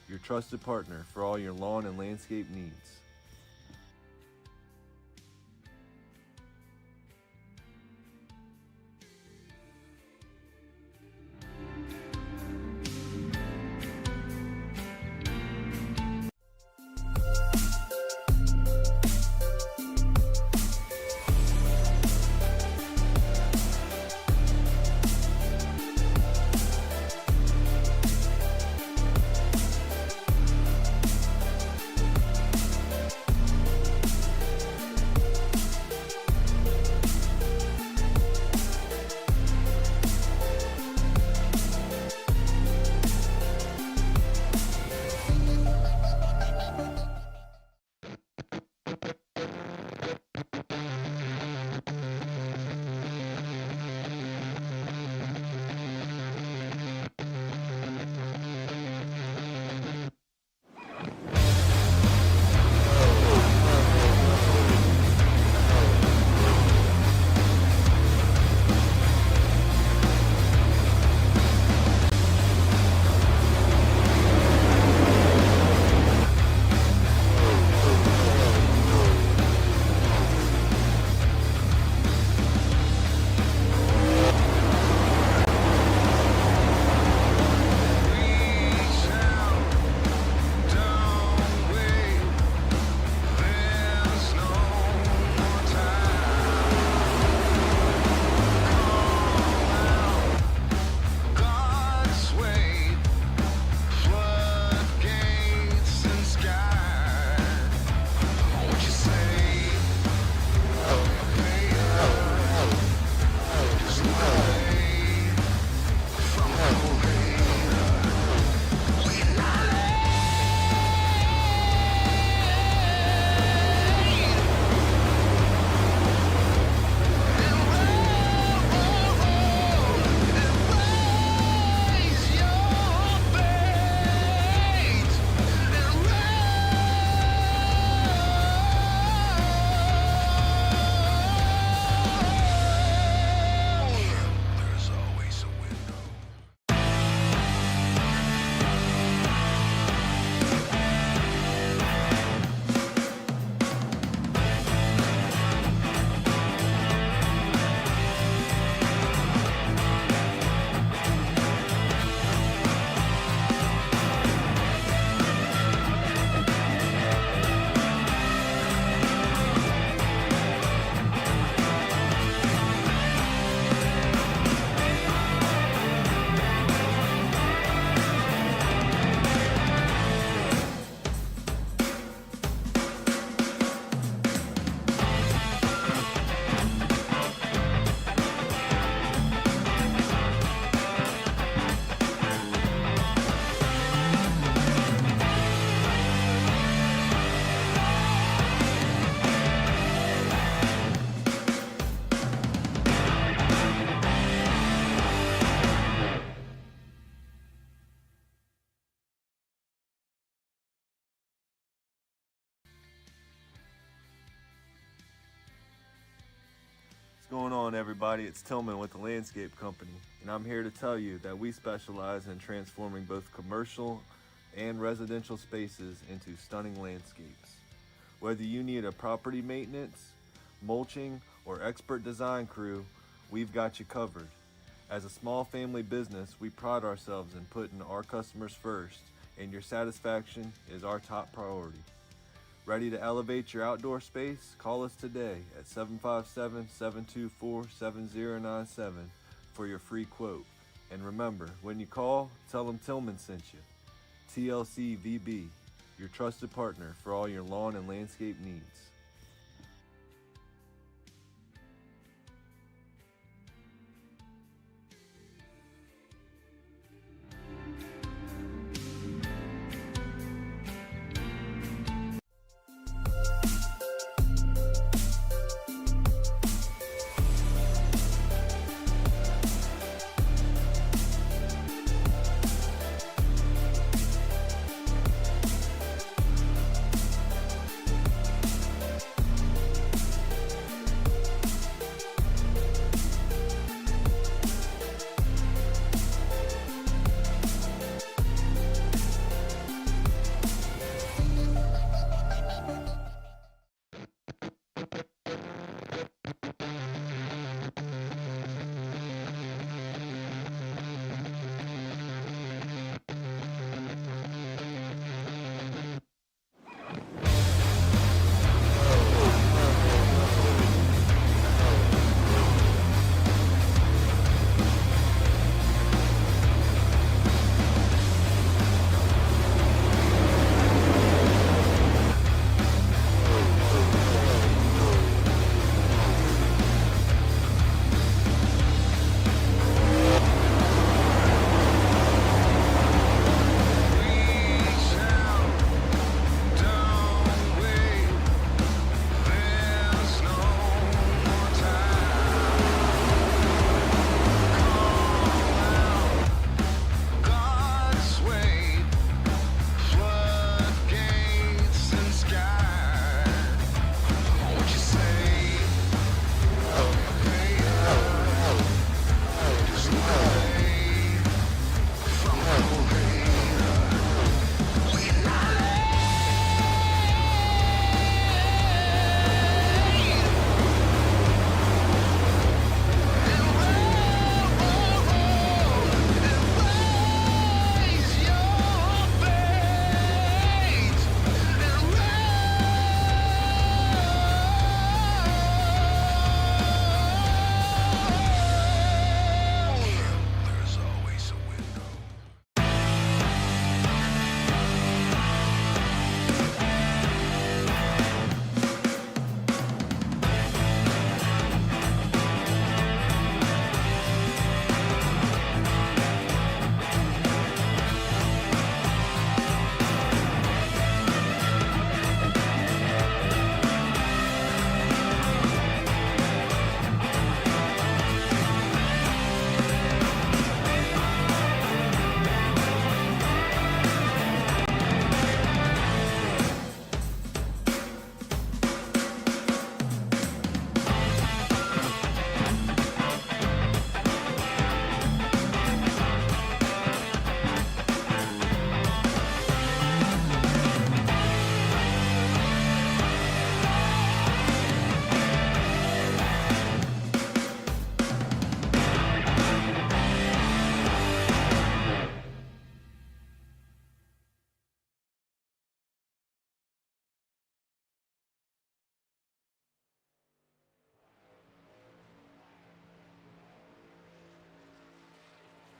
your trusted partner for all your lawn and landscape needs. going on, everybody? It's Tillman with the Landscape Company, and I'm here to tell you that we specialize in transforming both commercial and residential spaces into stunning landscapes. Whether you need a property maintenance, mulching, or expert design crew, we've got you covered. As a small family business, we pride ourselves in putting our customers first, and your satisfaction is our top priority. Ready to elevate your outdoor space? Call us today at 757-724-7097 for your free quote. And remember, when you call, tell them Tillman sent you. TLC VB, your trusted partner for all your lawn and landscape needs.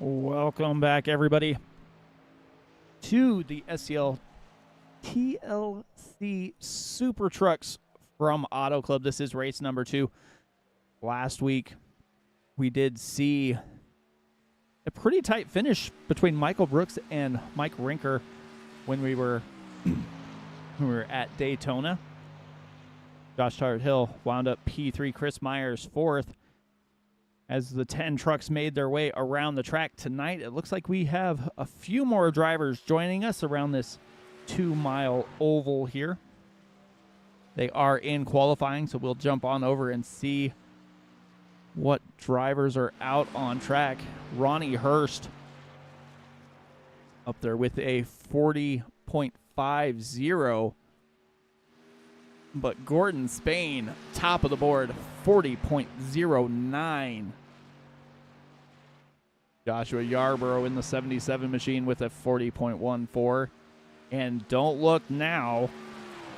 Welcome back, everybody, to the SCL TLC Super Trucks from Auto Club. This is race number 2. Last week, we did see a pretty tight finish between Michael Brooks and Mike Rinker when we were at Daytona. Josh Tart-Hill wound up P3, Chris Myers 4th. As the 10 trucks made their way around the track tonight, it looks like we have a few more drivers joining us around this 2-mile oval here. They are in qualifying, so we'll jump on over and see what drivers are out on track. Ronnie Hurst up there with a 40.50. But Gordon Spain, top of the board, 40.09. Joshua Yarborough in the 77 machine with a 40.14. And don't look now,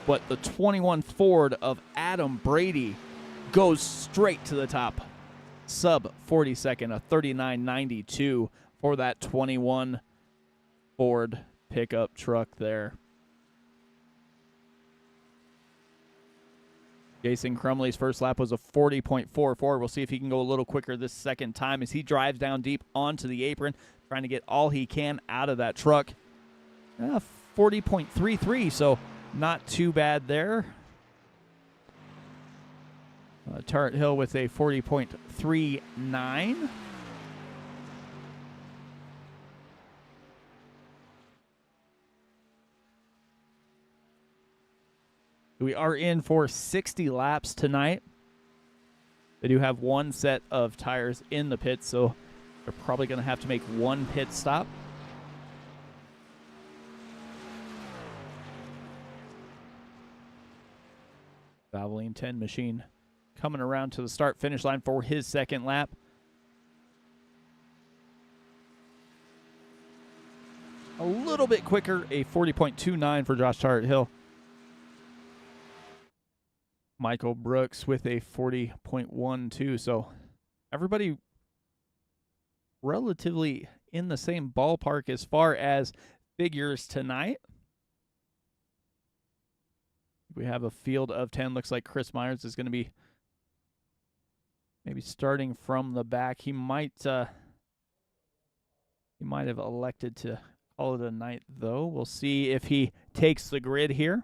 but the 21 Ford of Adam Brady goes straight to the top. Sub 42nd, a 39.92 for that 21 Ford pickup truck there. Jason Crumley's first lap was a 40.44. We'll see if he can go a little quicker this second time as he drives down deep onto the apron, trying to get all he can out of that truck. 40.33, so not too bad there. Tart Hill with a 40.39. We are in for 60 laps tonight. They do have one set of tires in the pit, so they're probably going to have to make one pit stop. Valvoline 10 machine coming around to the start-finish line for his second lap. A little bit quicker, a 40.29 for Josh Tart Hill. Michael Brooks with a 40.12. So everybody relatively in the same ballpark as far as figures tonight. We have a field of 10. Looks like Chris Myers is going to be maybe starting from the back. He might have elected to call it a night, though. We'll see if he takes the grid here.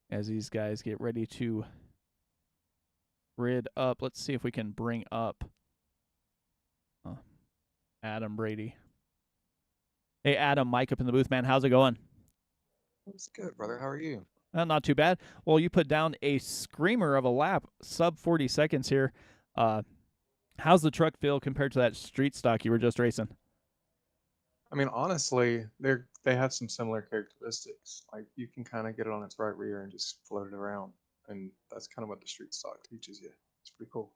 As these guys get ready to grid up, let's see if we can bring up Adam Brady. Hey, Adam, Mike up in the booth, man. How's it going? It's good, brother. How are you? Not too bad. Well, you put down a screamer of a lap, sub 40 seconds here. How's the truck feel compared to that street stock you were just racing? I mean, honestly, they have some similar characteristics. Like, you can kind of get it on its right rear and just float it around, and that's kind of what the street stock teaches you. It's pretty cool.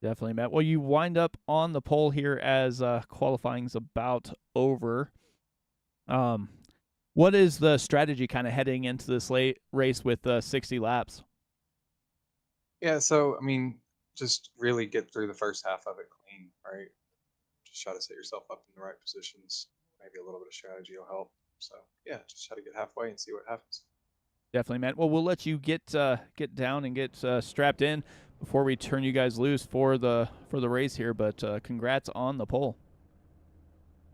Definitely, Matt. Well, you wind up on the pole here as qualifying's about over. What is the strategy kind of heading into this late race with 60 laps? Yeah, so, I mean, just really get through the first half of it clean, right? Just try to set yourself up in the right positions. Maybe a little bit of strategy will help. So, yeah, just try to get halfway and see what happens. Definitely, Matt. Well, we'll let you get down and get strapped in before we turn you guys loose for the race here. But congrats on the pole.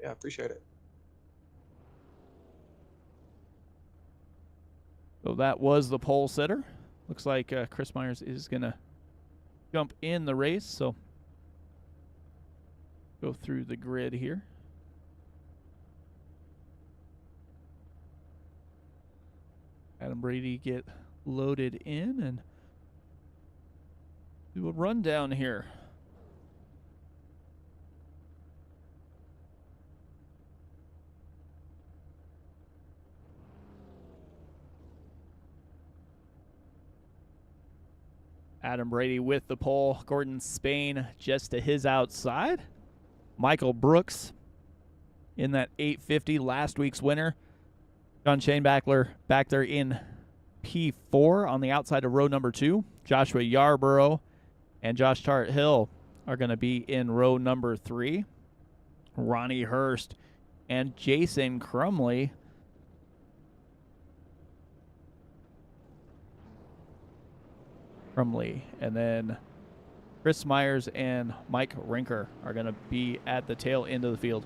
Yeah, appreciate it. So that was the pole sitter. Looks like Chris Myers is going to jump in the race. So go through the grid here. Adam Brady get loaded in and do a rundown here. Adam Brady with the pole. Gordon Spain just to his outside. Michael Brooks in that 850, last week's winner. John Shanebackler back there in P4 on the outside of row number 2. Joshua Yarborough and Josh Tart Hill are going to be in row number 3. Ronnie Hurst and Jason Crumley and then Chris Myers and Mike Rinker are going to be at the tail end of the field.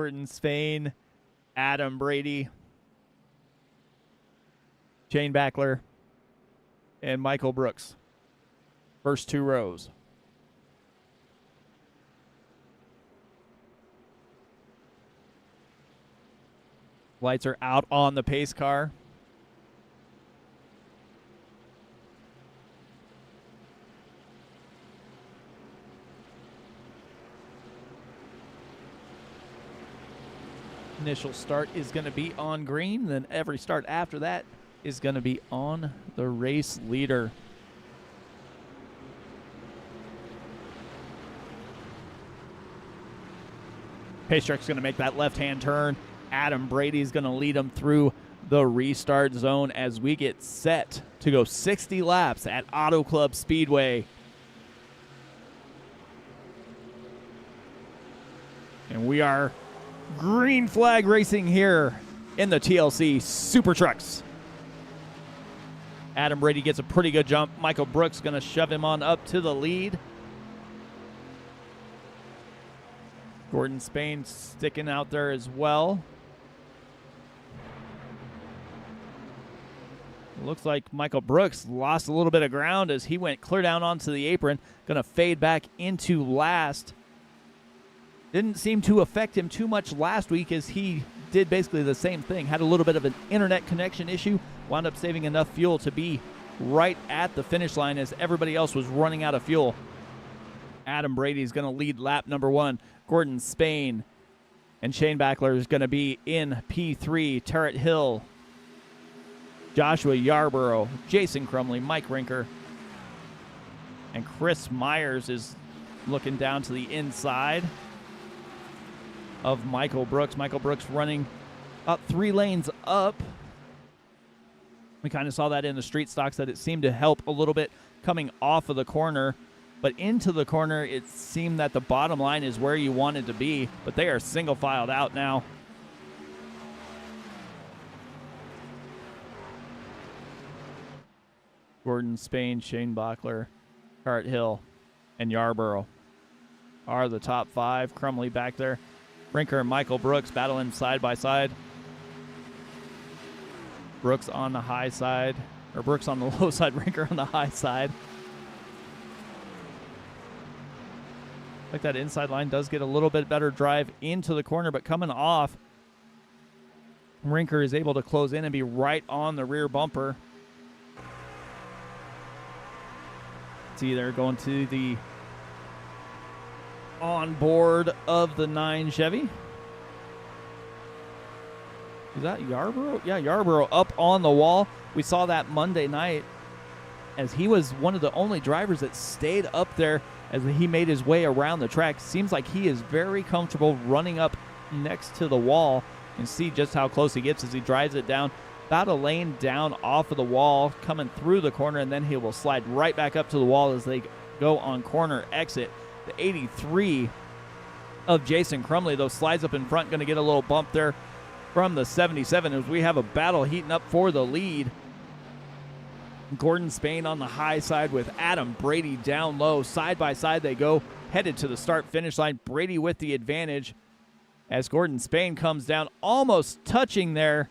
Gordon Spain, Adam Brady, Shane Backler, and Michael Brooks. First two rows. Lights are out on the pace car. Initial start is going to be on green, then every start after that is going to be on the race leader. Pace truck's going to make that left-hand turn. Adam Brady's going to lead him through the restart zone as we get set to go 60 laps at Auto Club Speedway. And we are green flag racing here in the TLC Super Trucks. Adam Brady gets a pretty good jump. Michael Brooks going to shove him on up to the lead. Gordon Spain sticking out there as well. Looks like Michael Brooks lost a little bit of ground as he went clear down onto the apron. Going to fade back into last. Didn't seem to affect him too much last week as he did basically the same thing. Had a little bit of an internet connection issue. Wound up saving enough fuel to be right at the finish line as everybody else was running out of fuel. Adam Brady is going to lead lap number 1. Gordon Spain and Shane Backler is going to be in P3. Tarrant Hill, Joshua Yarborough, Jason Crumley, Mike Rinker, and Chris Myers is looking down to the inside of Michael Brooks. Michael Brooks running up 3 lanes up. We kind of saw that in the street stocks that it seemed to help a little bit coming off of the corner. But into the corner, it seemed that the bottom line is where you wanted to be. But they are single filed out now. Gordon Spain, Shane Bachler, Hart Hill, and Yarborough are the top 5. Crumley back there. Rinker and Michael Brooks battling side by side. Brooks on the high side, or Brooks on the low side, Rinker on the high side. Like that inside line does get a little bit better drive into the corner, but coming off, Rinker is able to close in and be right on the rear bumper. See there going to the onboard of the 9 Chevy. Is that Yarborough? Yeah, Yarborough up on the wall. We saw that Monday night as he was one of the only drivers that stayed up there as he made his way around the track. Seems like he is very comfortable running up next to the wall, and see just how close he gets as he drives it down. About a lane down off of the wall, coming through the corner, and then he will slide right back up to the wall as they go on corner exit. The 83 of Jason Crumley, though, slides up in front, going to get a little bump there from the 77 as we have a battle heating up for the lead. Gordon Spain on the high side with Adam Brady down low. Side by side they go, headed to the start-finish line. Brady with the advantage as Gordon Spain comes down, almost touching there.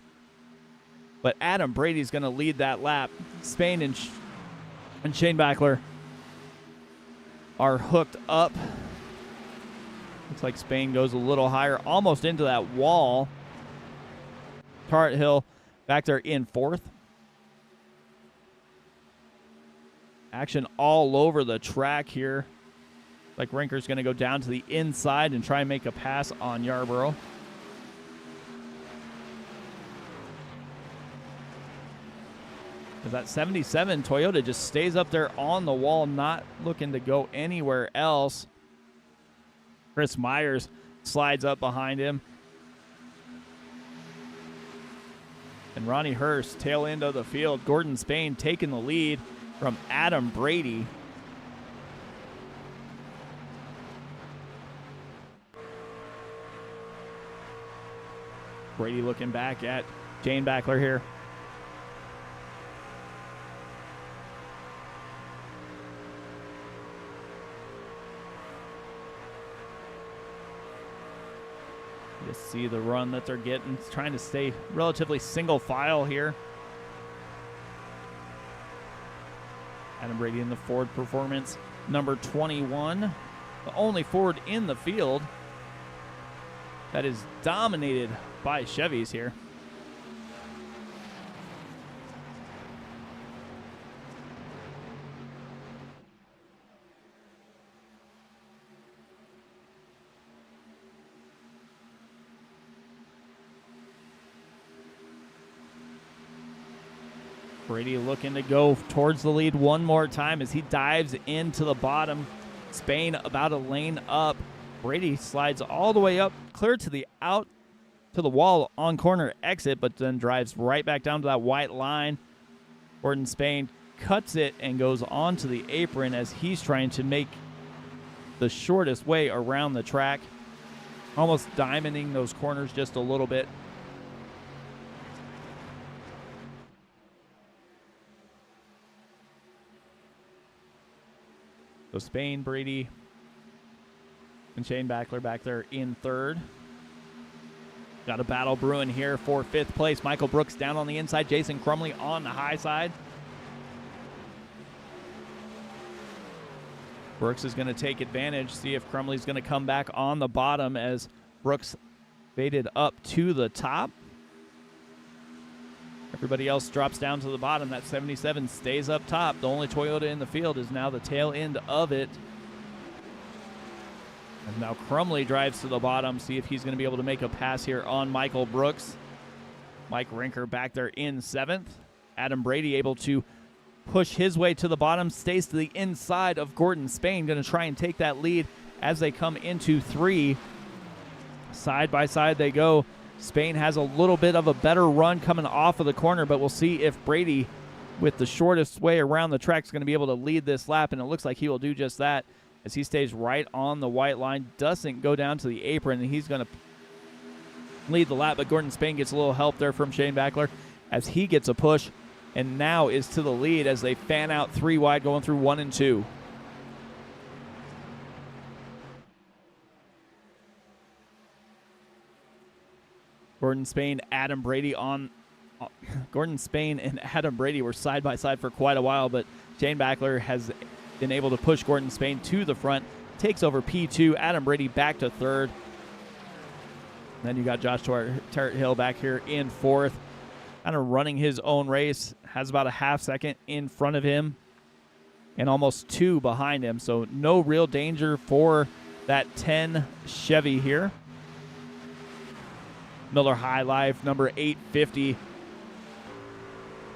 But Adam Brady's going to lead that lap. Spain and Shane Backler are hooked up. Looks like Spain goes a little higher, almost into that wall. Tarrant Hill back there in 4th. Action all over the track here. Like Rinker's going to go down to the inside and try and make a pass on Yarborough. Because that 77 Toyota just stays up there on the wall, not looking to go anywhere else. Chris Myers slides up behind him. And Ronnie Hurst, tail end of the field. Gordon Spain taking the lead from Adam Brady. Brady looking back at Shane Backler here. Just see the run that they're getting, trying to stay relatively single file here. Adam Brady in the Ford Performance, number 21, the only Ford in the field that is dominated by Chevys here. Brady looking to go towards the lead one more time as he dives into the bottom. Spain about a lane up. Brady slides all the way up, clear to the out to the wall on corner exit, but then drives right back down to that white line. Gordon Spain cuts it and goes onto the apron as he's trying to make the shortest way around the track, almost diamonding those corners just a little bit. So Spain, Brady, and Shane Backler back there in third. Got a battle brewing here for fifth place. Michael Brooks down on the inside. Jason Crumley on the high side. Brooks is going to take advantage, see if Crumley's going to come back on the bottom as Brooks faded up to the top. Everybody else drops down to the bottom. That 77 stays up top. The only Toyota in the field is now the tail end of it. And now Crumley drives to the bottom. See if he's going to be able to make a pass here on Michael Brooks. Mike Rinker back there in seventh. Adam Brady able to push his way to the bottom. Stays to the inside of Gordon Spain. Going to try and take that lead as they come into three. Side by side they go. Spain has a little bit of a better run coming off of the corner, but we'll see if Brady, with the shortest way around the track, is going to be able to lead this lap, and it looks like he will do just that as he stays right on the white line, doesn't go down to the apron, and he's going to lead the lap, but Gordon Spain gets a little help there from Shane Backler as he gets a push, and now is to the lead as they fan out three wide going through 1 and 2. Gordon Spain and Adam Brady were side by side for quite a while, but Shane Backler has been able to push Gordon Spain to the front, takes over P2, Adam Brady back to third. Then you got Josh Tarrant Hill back here in fourth, kind of running his own race, has about a half second in front of him and almost 2 behind him, so no real danger for that 10 Chevy here. Miller High Life, number 850,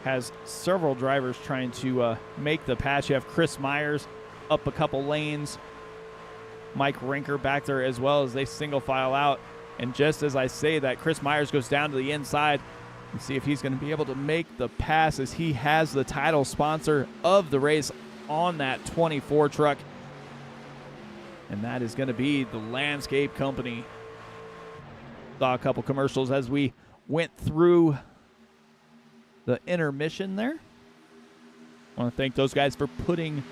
has several drivers trying to make the pass. You have Chris Myers up a couple lanes. Mike Rinker back there as well as they single file out. And just as I say that, Chris Myers goes down to the inside and see if he's going to be able to make the pass as he has the title sponsor of the race on that 24 truck. And that is going to be the Landscape Company. Saw a couple commercials as we went through the intermission there. I want to thank those guys for putting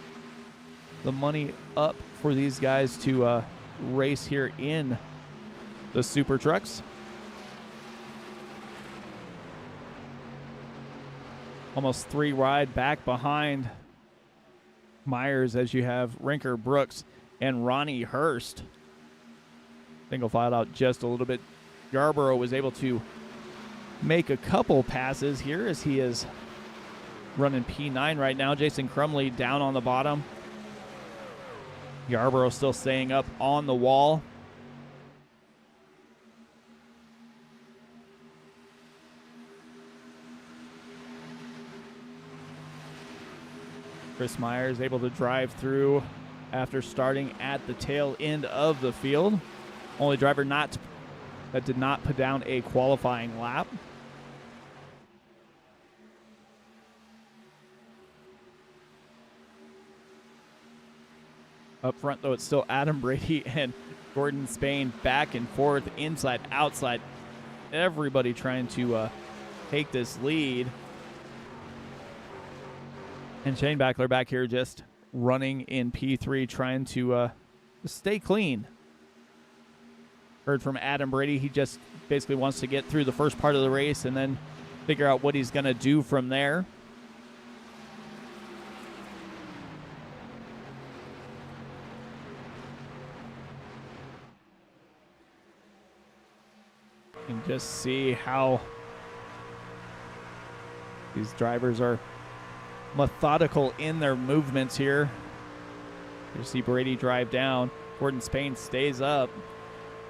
the money up for these guys to race here in the Super Trucks. Almost 3 wide back behind Myers as you have Rinker, Brooks, and Ronnie Hurst. Single filed out just a little bit. Yarborough was able to make a couple passes here as he is running P9 right now. Jason Crumley down on the bottom. Yarborough still staying up on the wall. Chris Myers able to drive through after starting at the tail end of the field. Only driver that did not put down a qualifying lap. Up front, though, it's still Adam Brady and Gordon Spain back and forth, inside, outside. Everybody trying to take this lead. And Shane Backler back here just running in P3, trying to stay clean. Heard from Adam Brady. He just basically wants to get through the first part of the race and then figure out what he's going to do from there. And just see how these drivers are methodical in their movements here. You see Brady drive down. Gordon Spain stays up.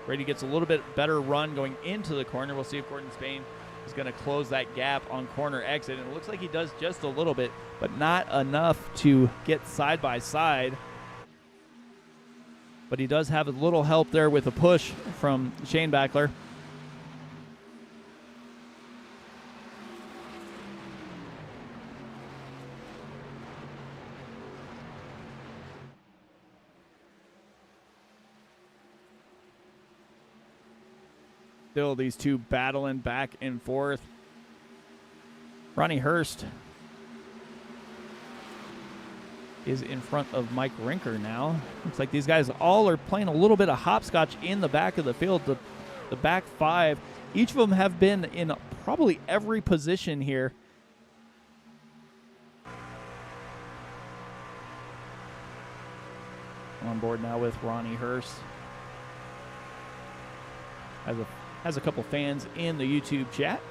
Brady gets a little bit better run going into the corner. We'll see if Gordon Spain is going to close that gap on corner exit. And it looks like he does just a little bit, but not enough to get side by side. But he does have a little help there with a push from Shane Backler. Still these two battling back and forth. Ronnie Hurst is in front of Mike Rinker now. Looks like these guys all are playing a little bit of hopscotch in the back of the field. The back five, each of them have been in probably every position here. On board now with Ronnie Hurst. Has a couple fans in the YouTube chat.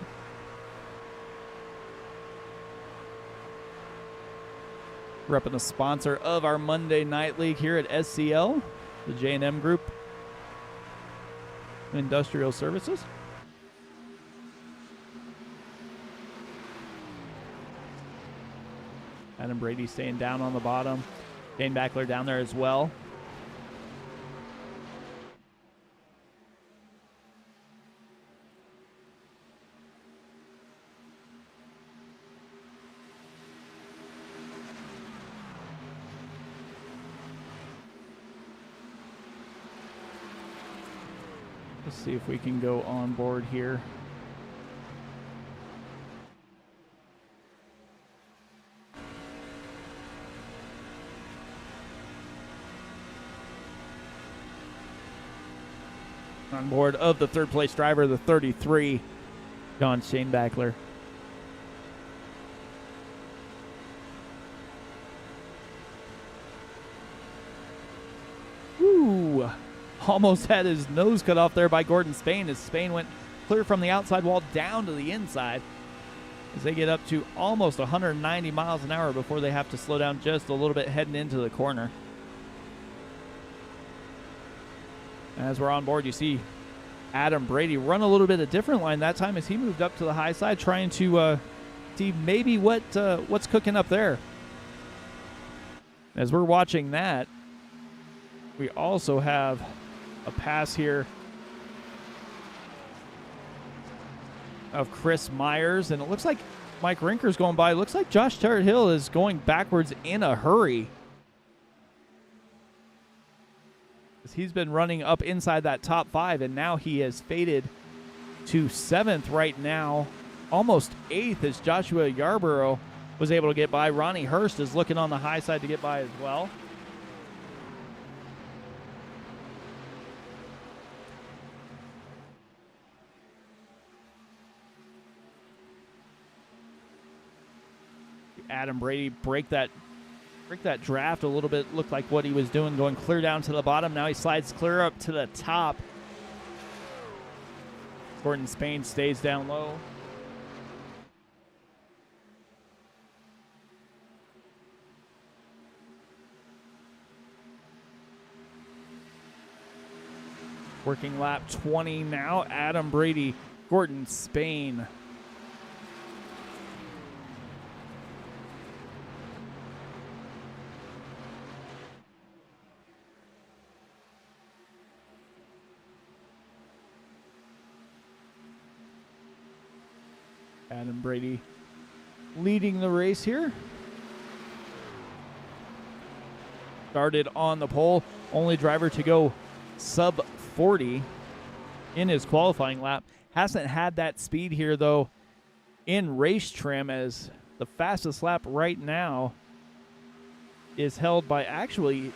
Repping the sponsor of our Monday Night League here at SCL, the J&M Group Industrial Services. Adam Brady staying down on the bottom. Shane Backler down there as well. Let's see if we can go on board here. On board of the third place driver, the 33, John Shane Backler. Ooh. Almost had his nose cut off there by Gordon Spain as Spain went clear from the outside wall down to the inside as they get up to almost 190 miles an hour before they have to slow down just a little bit heading into the corner. As we're on board, you see Adam Brady run a little bit of different line that time as he moved up to the high side trying to see maybe what's cooking up there. As we're watching that, we also have a pass here of Chris Myers, and it looks like Mike Rinker's going by. It looks like Josh Tarrant Hill is going backwards in a hurry. He's been running up inside that top five, and now he has faded to 7th right now, almost 8th as Joshua Yarborough was able to get by. Ronnie Hurst is looking on the high side to get by as well. Adam Brady break that draft a little bit. Looked like what he was doing, going clear down to the bottom. Now he slides clear up to the top. Gordon Spain stays down low. Working lap 20 now. Adam Brady, Gordon Spain. Adam Brady leading the race here. Started on the pole. Only driver to go sub 40 in his qualifying lap. Hasn't had that speed here, though, in race trim, as the fastest lap right now is held by actually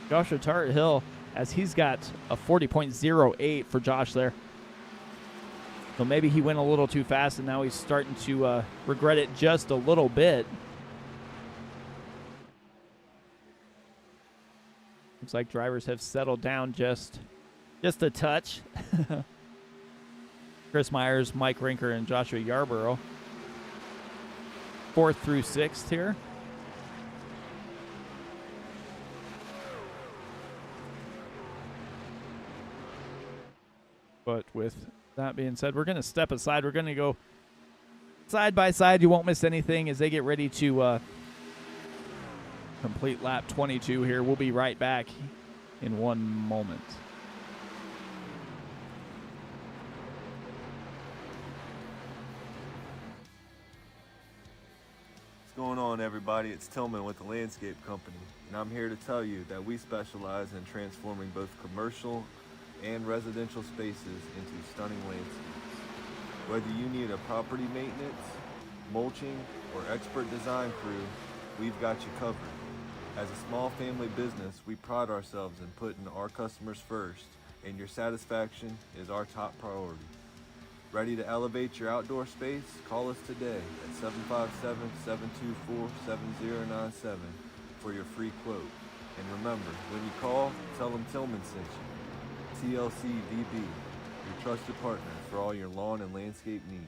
Joshua Tarrant Hill as he's got a 40.08 for Josh there. So maybe he went a little too fast, and now he's starting to regret it just a little bit. Looks like drivers have settled down just a touch. Chris Myers, Mike Rinker, and Joshua Yarborough. 4th through 6th here. But with that being said, we're going to step aside. We're going to go side by side. You won't miss anything as they get ready to complete lap 22 here. We'll be right back in one moment. What's going on, everybody? It's Tillman with the Landscape Company, and I'm here to tell you that we specialize in transforming both commercial and residential spaces into stunning landscapes. Whether you need a property maintenance, mulching, or expert design crew, we've got you covered. As a small family business, we pride ourselves in putting our customers first, and your satisfaction is our top priority. Ready to elevate your outdoor space? Call us today at 757-724-7097 for your free quote. And remember, when you call, tell them Tillman sent you. TLC VB, your trusted partner for all your lawn and landscape needs.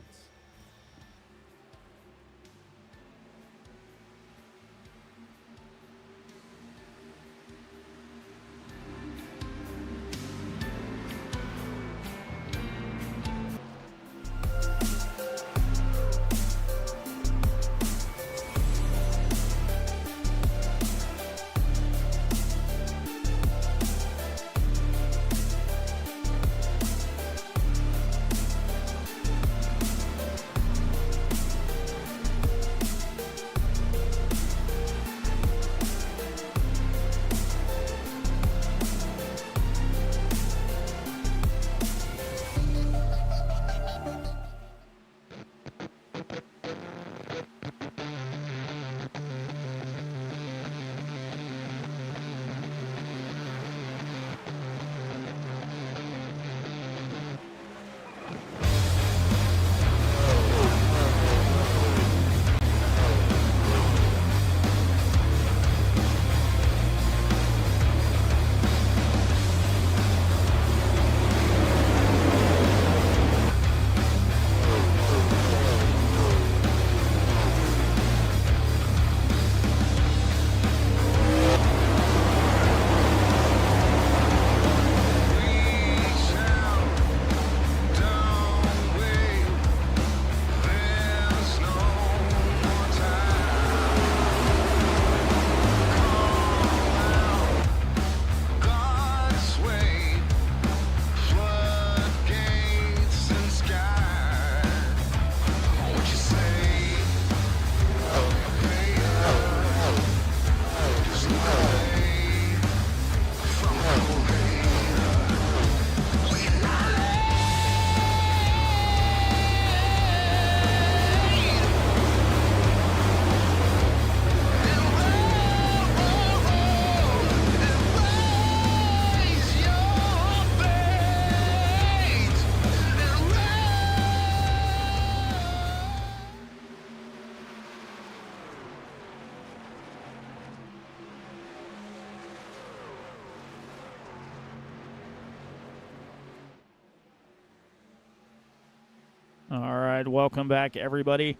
All right, welcome back, everybody.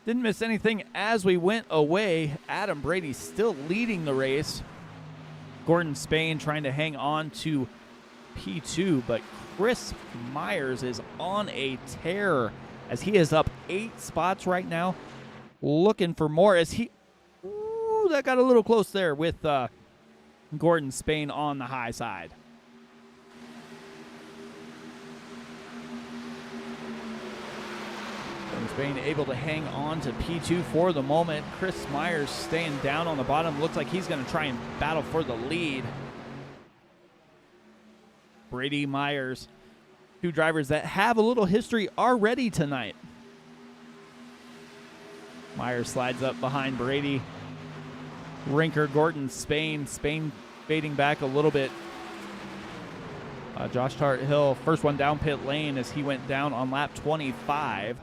Didn't miss anything as we went away. Adam Brady still leading the race. Gordon Spain trying to hang on to P2, but Chris Myers is on a tear as he is up 8 spots right now, looking for more as he... Ooh, that got a little close there with Gordon Spain on the high side. Spain able to hang on to P2 for the moment. Chris Myers staying down on the bottom. Looks like he's going to try and battle for the lead. Brady, Myers, two drivers that have a little history already tonight. Myers slides up behind Brady. Rinker, Gordon, Spain fading back a little bit Josh Tart-Hill, first one down pit lane as he went down on lap 25.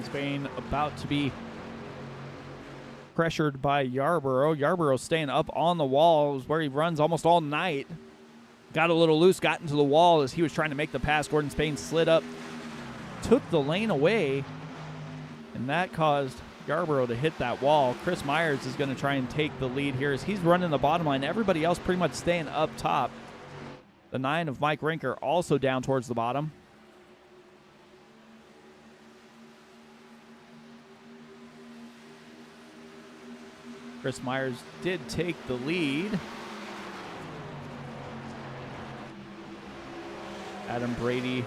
Spain about to be pressured by Yarborough. Yarborough staying up on the wall is where he runs almost all night. Got a little loose, got into the wall as he was trying to make the pass. Gordon Spain slid up, took the lane away, and that caused Yarborough to hit that wall. Chris Myers is going to try and take the lead here as he's running the bottom line. Everybody else pretty much staying up top. The 9 of Mike Rinker also down towards the bottom. Chris Myers did take the lead. Adam Brady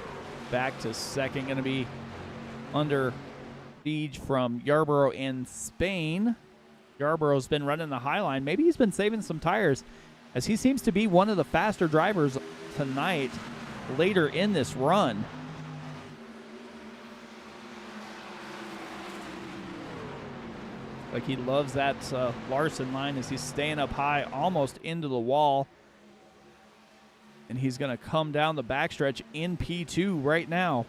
back to second. Going to be under siege from Yarborough and Spain. Yarborough's been running the high line. Maybe he's been saving some tires as he seems to be one of the faster drivers tonight later in this run. Like he loves that Larson line as he's staying up high almost into the wall. And he's going to come down the backstretch in P2 right now.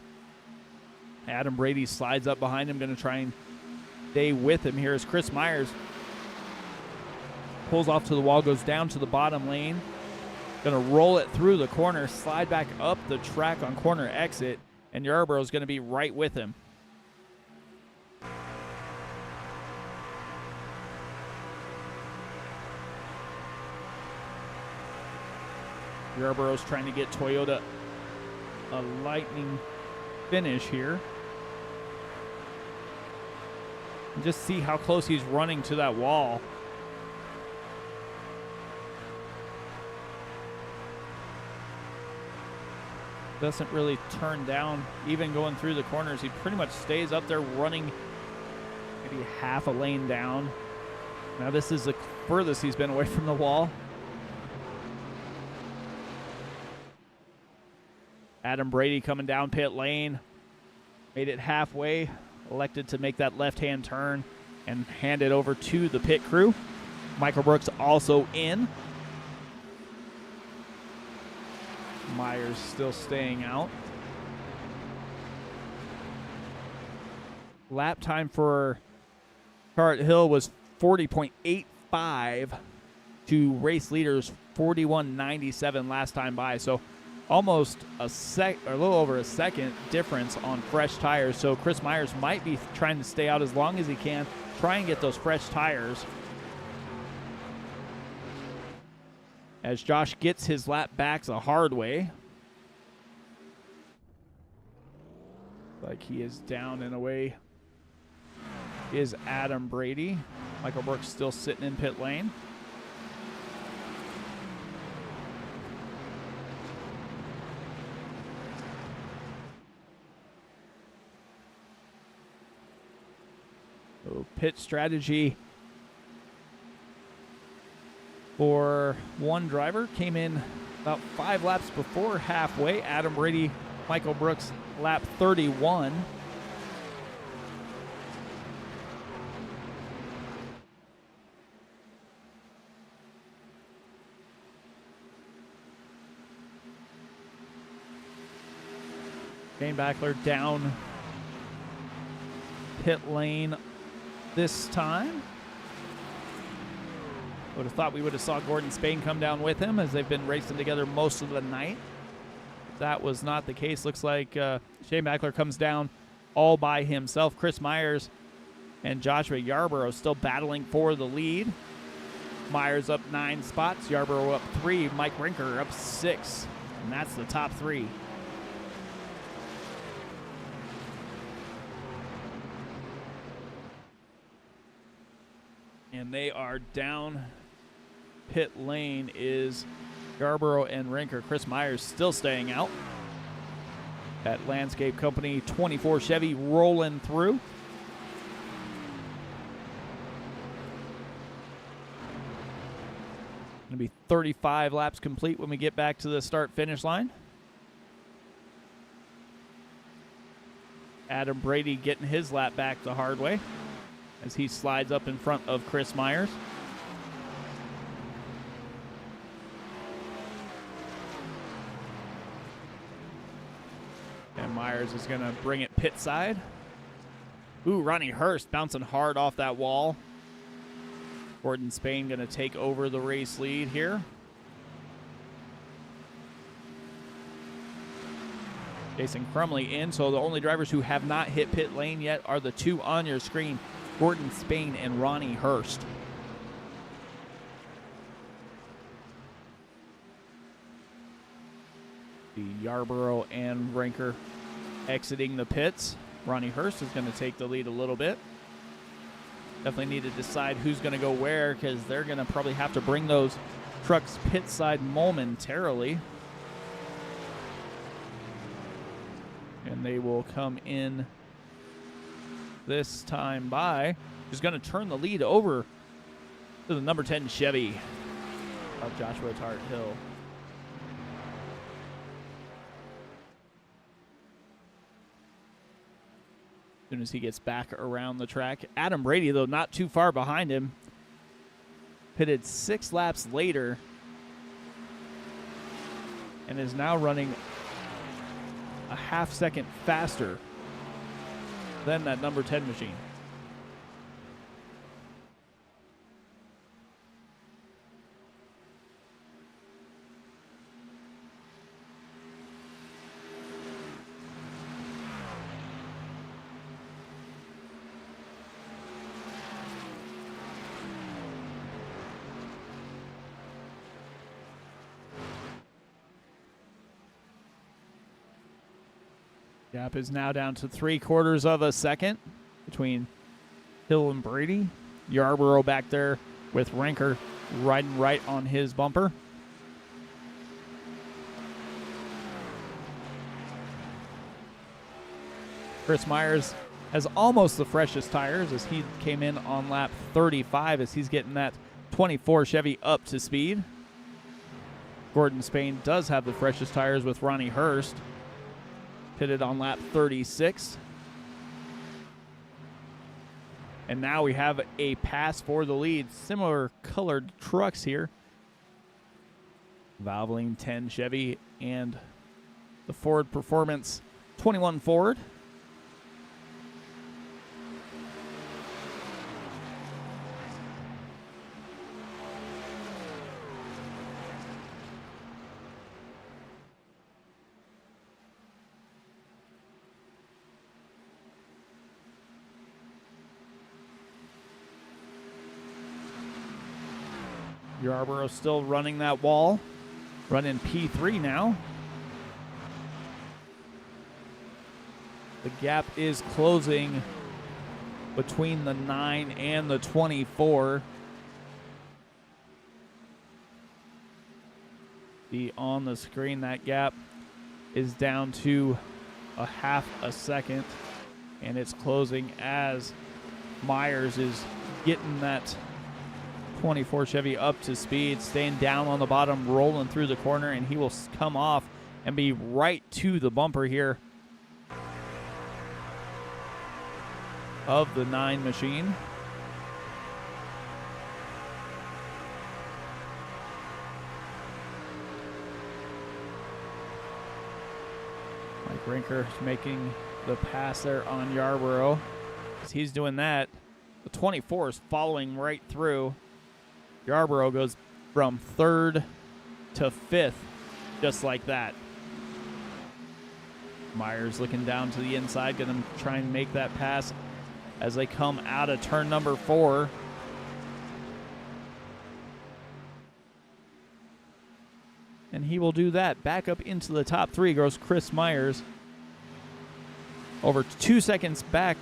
Adam Brady slides up behind him, going to try and stay with him here as Chris Myers pulls off to the wall, goes down to the bottom lane. Going to roll it through the corner, slide back up the track on corner exit, and Yarborough's going to be right with him. Yarborough's trying to get Toyota a lightning finish here. And just see how close he's running to that wall. Doesn't really turn down, even going through the corners. He pretty much stays up there running maybe half a lane down. Now this is the furthest he's been away from the wall. Adam Brady coming down pit lane. Made it halfway. Elected to make that left-hand turn and hand it over to the pit crew. Michael Brooks also in. Myers still staying out. Lap time for Tart-Hill was 40.85 to race leaders 41.97 last time by. So almost a little over a second difference on fresh tires. So Chris Myers might be trying to stay out as long as he can, try and get those fresh tires. As Josh gets his lap backs a hard way. Like he is down and away is Adam Brady. Michael Brooks still sitting in pit lane. So pit strategy for one driver came in about 5 laps before halfway. Adam Brady, Michael Brooks, lap 31. Shane Backler down pit lane this time. Would have thought we would have saw Gordon Spain come down with him as they've been racing together most of the night. That was not the case. Looks like Shane Backler comes down all by himself. Chris Myers and Joshua Yarborough still battling for the lead. Myers up 9 spots. Yarborough up 3. Mike Rinker up 6. And that's the top 3. And they are down pit lane is Yarborough and Rinker. Chris Myers still staying out. That Landscape Company 24 Chevy rolling through. Going to be 35 laps complete when we get back to the start-finish line. Adam Brady getting his lap back the hard way as he slides up in front of Chris Myers. And Myers is going to bring it pit side. Ooh, Ronnie Hurst bouncing hard off that wall. Gordon Spain going to take over the race lead here. Jason Crumley in, so the only drivers who have not hit pit lane yet are the two on your screen, Gordon Spain and Ronnie Hurst. The Yarborough and Ranker exiting the pits. Ronnie Hurst is going to take the lead a little bit. Definitely need to decide who's going to go where because they're going to probably have to bring those trucks pit side momentarily. And they will come in this time by, who's going to turn the lead over to the number 10 Chevy of Joshua Tart Hill. As soon as he gets back around the track. Adam Brady, though, not too far behind him. Pitted 6 laps later and is now running a half second faster than that number 10 machine. Gap is now down to 3/4 of a second between Hill and Brady. Yarborough back there with Ranker riding right on his bumper. Chris Myers has almost the freshest tires as he came in on lap 35 as he's getting that 24 Chevy up to speed. Gordon Spain does have the freshest tires with Ronnie Hurst, pitted on lap 36. And now we have a pass for the lead. Similar colored trucks here. Valvoline 10 Chevy and the Ford Performance 21 Ford. Yarborough still running that wall. Running P3 now. The gap is closing between the 9 and the 24. See on the screen, that gap is down to a half a second. And it's closing as Myers is getting that 24 Chevy up to speed, staying down on the bottom, rolling through the corner, and he will come off and be right to the bumper here of the 9 machine. Mike Rinker making the pass there on Yarborough. As he's doing that, the 24 is following right through. Yarborough goes from 3rd to 5th, just like that. Myers looking down to the inside, going to try and make that pass as they come out of turn number 4. And he will do that. Back up into the top 3 goes Chris Myers. Over 2 seconds back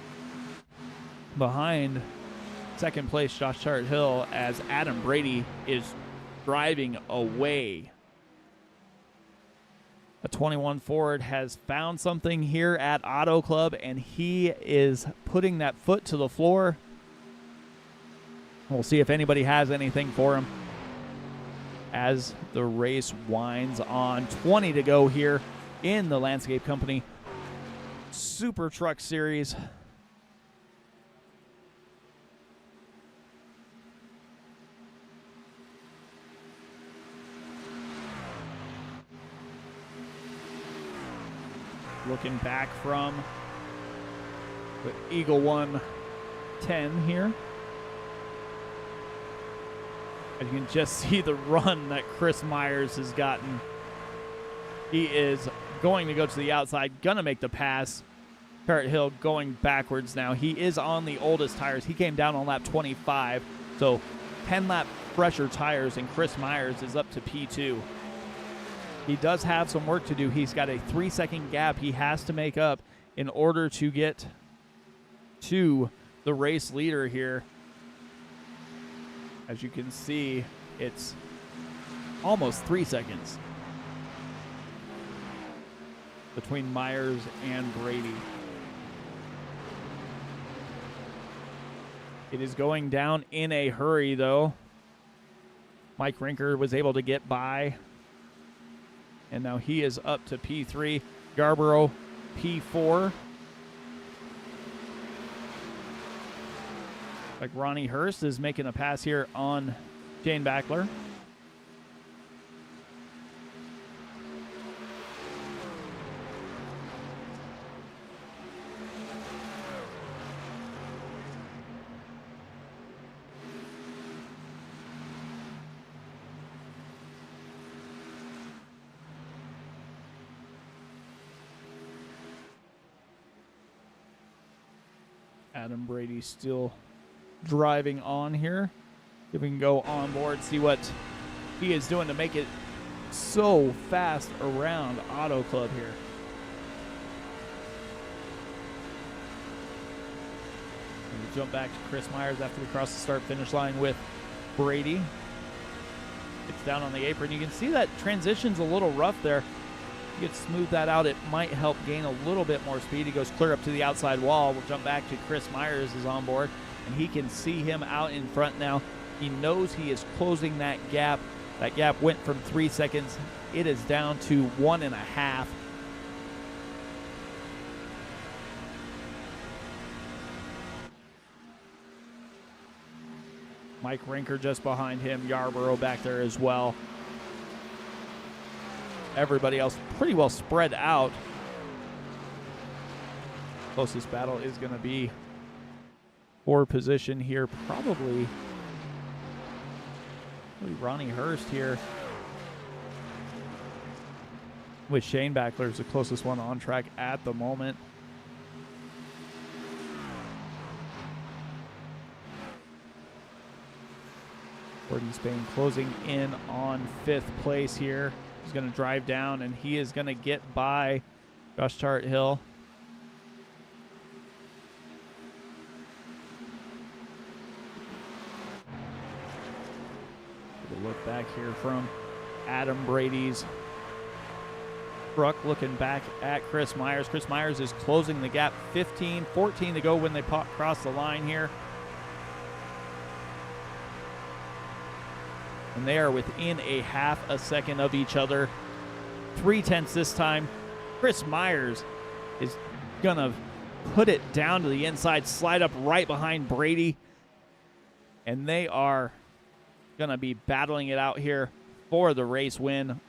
behind second place Josh Tart Hill as Adam Brady is driving away. A 21 Ford has found something here at Auto Club, and he is putting that foot to the floor. We'll see if anybody has anything for him. as the race winds on. 20 to go here in the Landscape Company Super Truck Series. Looking back from the Eagle 110 here. And you can just see the run that Chris Myers has gotten. He is going to go to the outside, gonna make the pass. Parrot Hill going backwards now. He is on the oldest tires. He came down on lap 25, so 10 lap fresher tires, and Chris Myers is up to P2. He does have some work to do. He's got a 3-second gap he has to make up in order to get to the race leader here. As you can see, it's almost 3 seconds between Myers and Brady. It is going down in a hurry, though. Mike Rinker was able to get by, and now he is up to P3. Yarborough, P4. Like Ronnie Hurst is making a pass here on Shane Backler. Adam Brady still driving on here. If we can go on board, see what he is doing to make it so fast around Auto Club here. And we jump back to Chris Myers after we cross the start-finish line with Brady. It's down on the apron. You can see that transition's a little rough there. If you could smooth that out, it might help gain a little bit more speed. He goes clear up to the outside wall. We'll jump back to Chris Myers is on board, and he can see him out in front now. He knows he is closing that gap. That gap went from 3 seconds. It is down to 1.5. Mike Rinker just behind him. Yarborough back there as well. Everybody else pretty well spread out. Closest battle is going to be for position here. Probably Ronnie Hurst here. With Shane Backler is the closest one on track at the moment. Gordon Spain closing in on 5th place here. He's going to drive down, and he is going to get by Josh Tarthill. Look back here from Adam Brady's truck, looking back at Chris Myers. Chris Myers is closing the gap. 14 to go when they cross the line here. And they are within a half a second of each other. 0.3 this time. Chris Myers is going to put it down to the inside, slide up right behind Brady. And they are going to be battling it out here for the race win.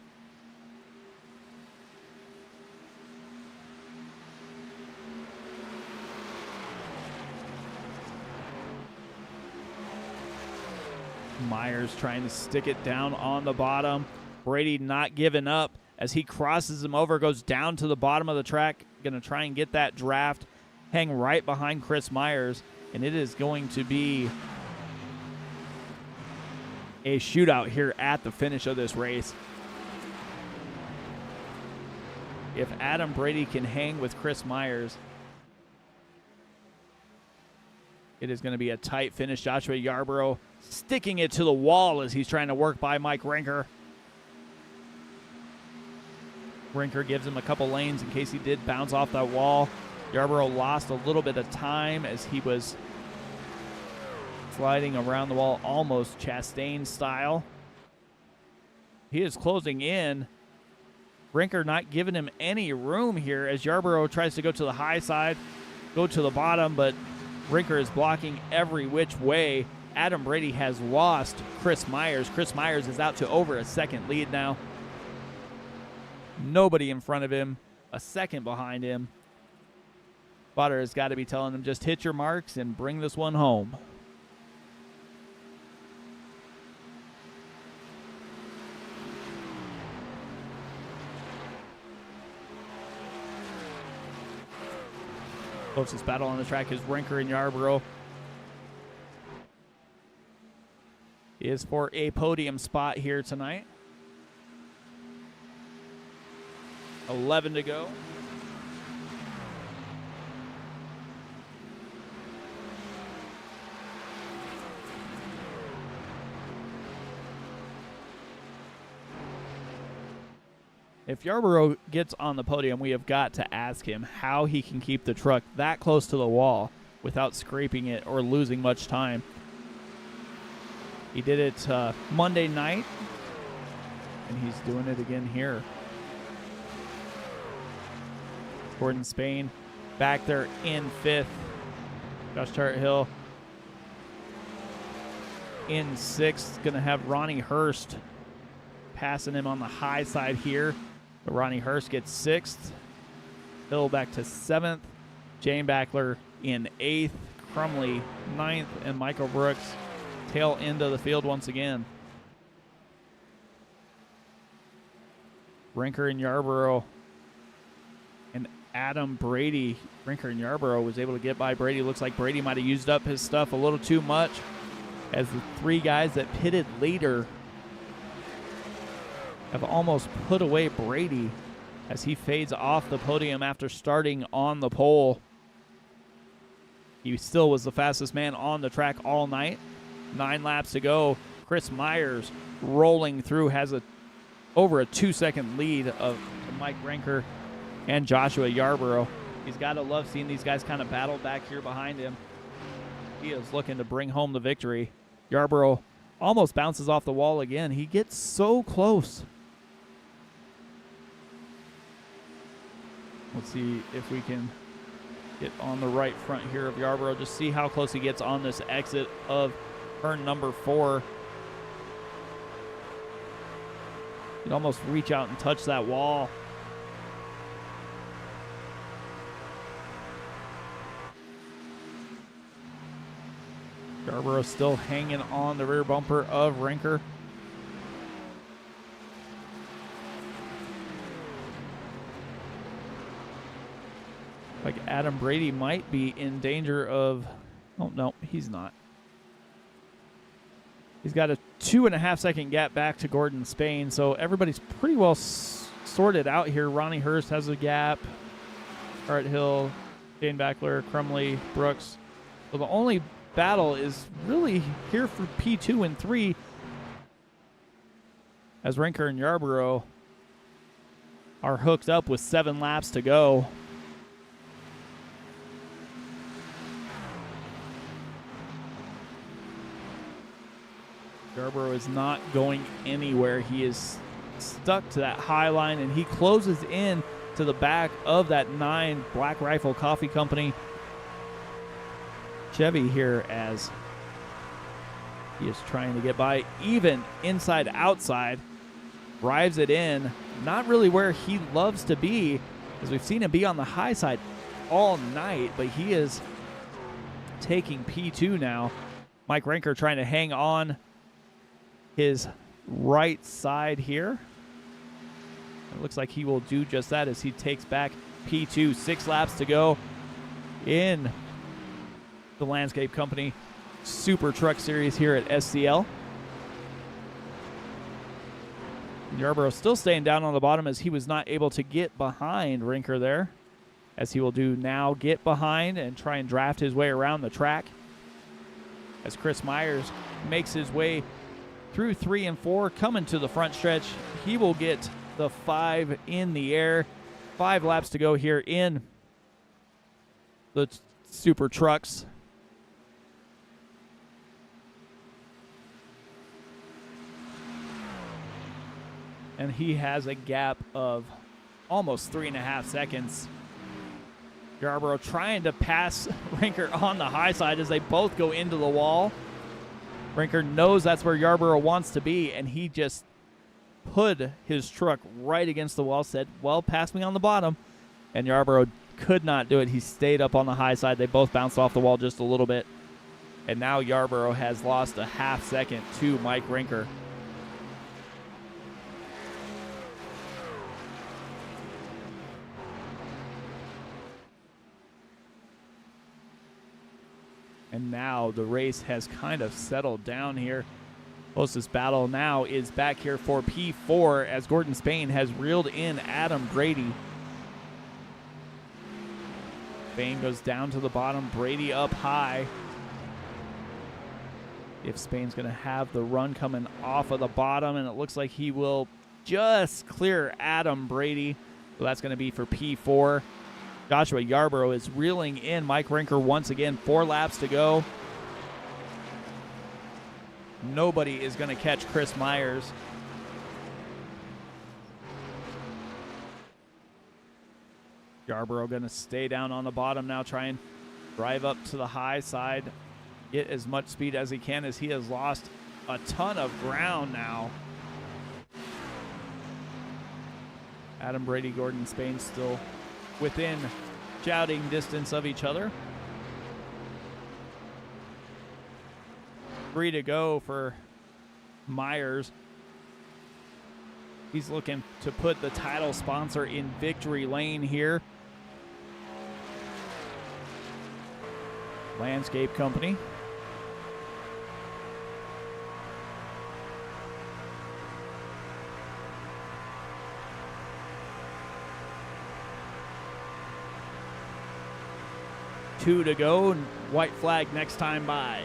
Myers trying to stick it down on the bottom. Brady not giving up as he crosses him over, goes down to the bottom of the track. Going to try and get that draft, hang right behind Chris Myers, and it is going to be a shootout here at the finish of this race. If Adam Brady can hang with Chris Myers, it is going to be a tight finish. Joshua Yarborough sticking it to the wall as he's trying to work by Mike Rinker. Rinker gives him a couple lanes in case he did bounce off that wall. Yarborough lost a little bit of time as he was sliding around the wall almost Chastain style. He is closing in. Rinker not giving him any room here as Yarborough tries to go to the high side, go to the bottom, but Rinker is blocking every which way. Adam Brady has lost Chris Myers. Chris Myers is out to over a second lead now. Nobody in front of him, a second behind him. Spotter has got to be telling him, just hit your marks and bring this one home. Closest battle on the track is Rinker and Yarborough. Is for a podium spot here tonight. 11 to go. If Yarborough gets on the podium, we have got to ask him how he can keep the truck that close to the wall without scraping it or losing much time. He did it Monday night, and he's doing it again here. Gordon Spain back there in 5th. Josh Tarthill in 6th. Going to have Ronnie Hurst passing him on the high side here. But Ronnie Hurst gets 6th. Hill back to 7th. Jane Backler in 8th. Crumley 9th. And Michael Brooks tail end of the field once again. Rinker and Yarborough and Adam Brady. Rinker and Yarborough was able to get by Brady. Looks like Brady might have used up his stuff a little too much, as the 3 guys that pitted later have almost put away Brady as he fades off the podium after starting on the pole. He still was the fastest man on the track all night. 9 laps to go. Chris Myers rolling through, has over a 2-second lead of Mike Rinker and Joshua Yarborough. He's got to love seeing these guys kind of battle back here behind him. He is looking to bring home the victory. Yarborough almost bounces off the wall again. He gets so close. Let's see if we can get on the right front here of Yarborough. Just see how close he gets on this exit of turn number 4. He'd almost reach out and touch that wall. Yarborough still hanging on the rear bumper of Rinker. Like Adam Brady might be in danger of... Oh, no, he's not. He's got a 2.5-second gap back to Gordon Spain, so everybody's pretty well sorted out here. Ronnie Hurst has a gap. Hart Hill, Jane Backler, Crumley, Brooks. So the only battle is really here for P2 and 3, as Rinker and Yarborough are hooked up with 7 laps to go. Yarborough is not going anywhere. He is stuck to that high line, and he closes in to the back of that 9 Black Rifle Coffee Company Chevy here, as he is trying to get by even inside outside. Drives it in, not really where he loves to be, as we've seen him be on the high side all night, but he is taking P2 now. Mike Rinker trying to hang on his right side here. It looks like he will do just that as he takes back P2. 6 laps to go in the Landscape Company Super Truck Series here at SCL. Yarborough still staying down on the bottom as he was not able to get behind Rinker there, as he will do now, get behind and try and draft his way around the track, as Chris Myers makes his way through 3 and 4, coming to the front stretch. He will get the 5 in the air. 5 laps to go here in the Super Trucks. And he has a gap of almost 3.5 seconds. Yarborough trying to pass Rinker on the high side as they both go into the wall. Rinker knows that's where Yarborough wants to be, and he just put his truck right against the wall, said, well, pass me on the bottom. And Yarborough could not do it. He stayed up on the high side. They both bounced off the wall just a little bit. And now Yarborough has lost a half second to Mike Rinker. And now the race has kind of settled down here. Closest battle now is back here for P4 as Gordon Spain has reeled in Adam Brady. Spain goes down to the bottom, Brady up high. If Spain's going to have the run coming off of the bottom, and it looks like he will just clear Adam Brady. So that's going to be for P4. Joshua Yarborough is reeling in Mike Rinker once again. 4 laps to go. Nobody is going to catch Chris Myers. Yarborough going to stay down on the bottom now, try and drive up to the high side, get as much speed as he can as he has lost a ton of ground now. Adam Brady, Gordon Spain still within shouting distance of each other. 3 to go for Myers. He's looking to put the title sponsor in victory lane here. Landscape Company. Two to go, and white flag next time by.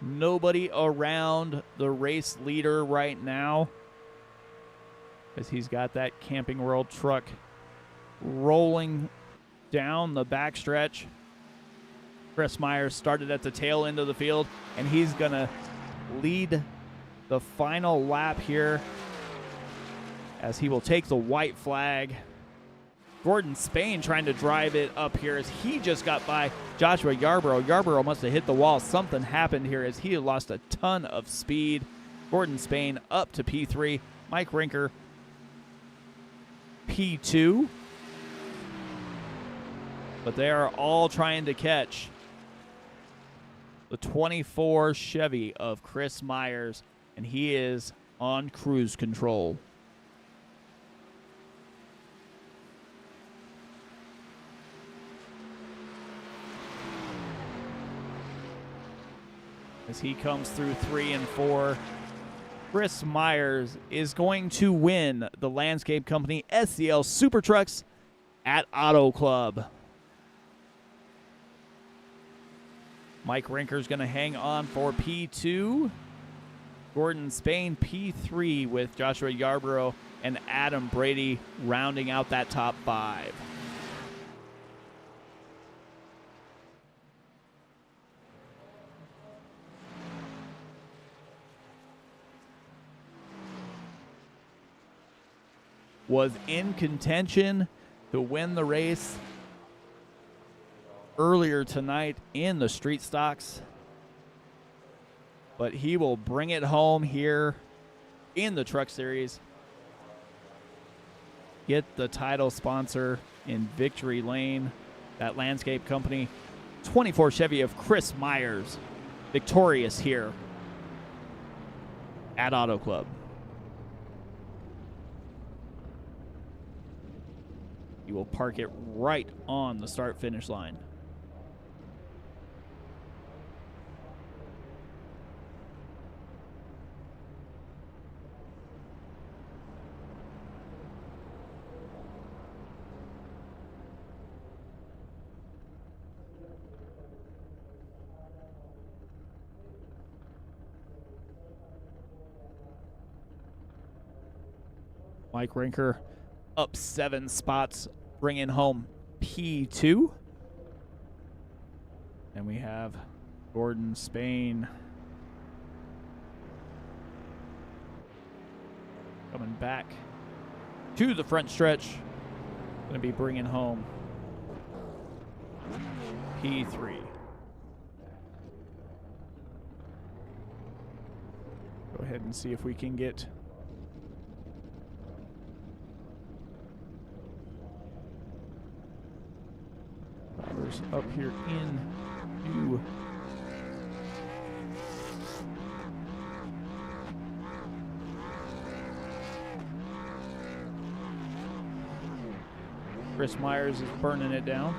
Nobody around the race leader right now, as he's got that Camping World truck rolling down the backstretch. Chris Myers started at the tail end of the field, and he's going to lead the final lap here as he will take the white flag. Gordon Spain trying to drive it up here as he just got by Joshua Yarborough. Yarborough must have hit the wall. Something happened here as he lost a ton of speed. Gordon Spain up to P3. Mike Rinker, P2. But they are all trying to catch the 24 Chevy of Chris Myers, and he is on cruise control. As he comes through 3 and 4, Chris Myers is going to win the Landscape Company SCL Super Trucks at Auto Club. Mike Rinker's going to hang on for P2. Gordon Spain P3 with Joshua Yarborough and Adam Brady rounding out that top 5. Was in contention to win the race earlier tonight in the street stocks, but he will bring it home here in the Truck Series. Get the title sponsor in victory lane, that Landscape Company 24 Chevy of Chris Myers, victorious here at Auto Club. He will park it right on the start-finish line. Mike Rinker up 7 spots, bringing home P2. And we have Gordon Spain coming back to the front stretch. Going to be bringing home P3. Go ahead and see if we can get drivers up here into Chris Myers is burning it down.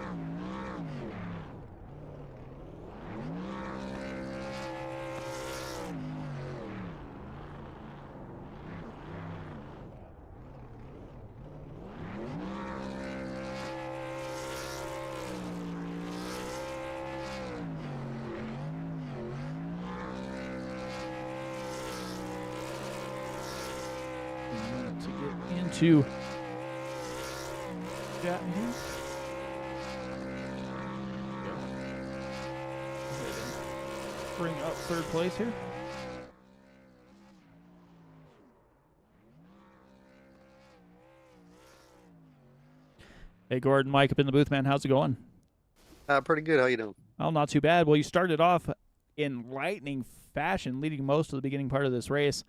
To get into that here. Bring up third place here. Hey, Gordon, Mike up in the booth, man. How's it going? Pretty good. How you doing? Oh, not too bad. Well, you started off in lightning fashion, leading most of the beginning part of this race.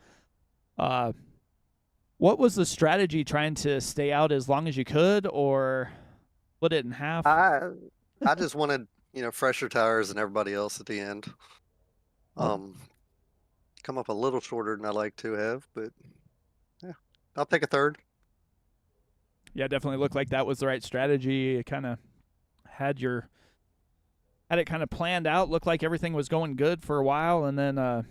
What was the strategy, trying to stay out as long as you could, or split it in half? I just wanted, fresher tires than everybody else at the end. Come up a little shorter than I like to have, but yeah, I'll take a third. Yeah, definitely looked like that was the right strategy. It kind of had it kind of planned out. Looked like everything was going good for a while, and then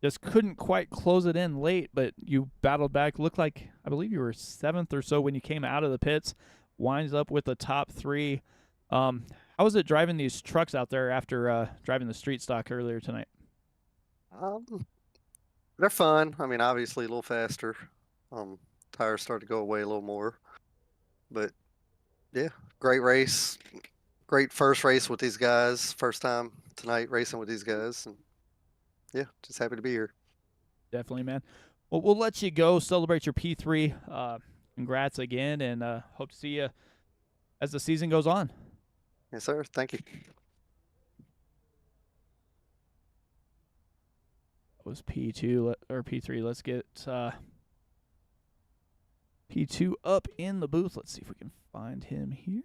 just couldn't quite close it in late, but you battled back. Looked like, I believe you were 7th or so when you came out of the pits. Winds up with the top 3. How was it driving these trucks out there after driving the street stock earlier tonight? They're fun. I mean, obviously a little faster. Tires start to go away a little more, but yeah, great race. Great first race with these guys. First time tonight racing with these guys, and yeah, just happy to be here. Definitely, man. Well, we'll let you go celebrate your P3. Congrats again, and hope to see you as the season goes on. Yes, sir. Thank you. That was P2 or P3. Let's get P2 up in the booth. Let's see if we can find him here.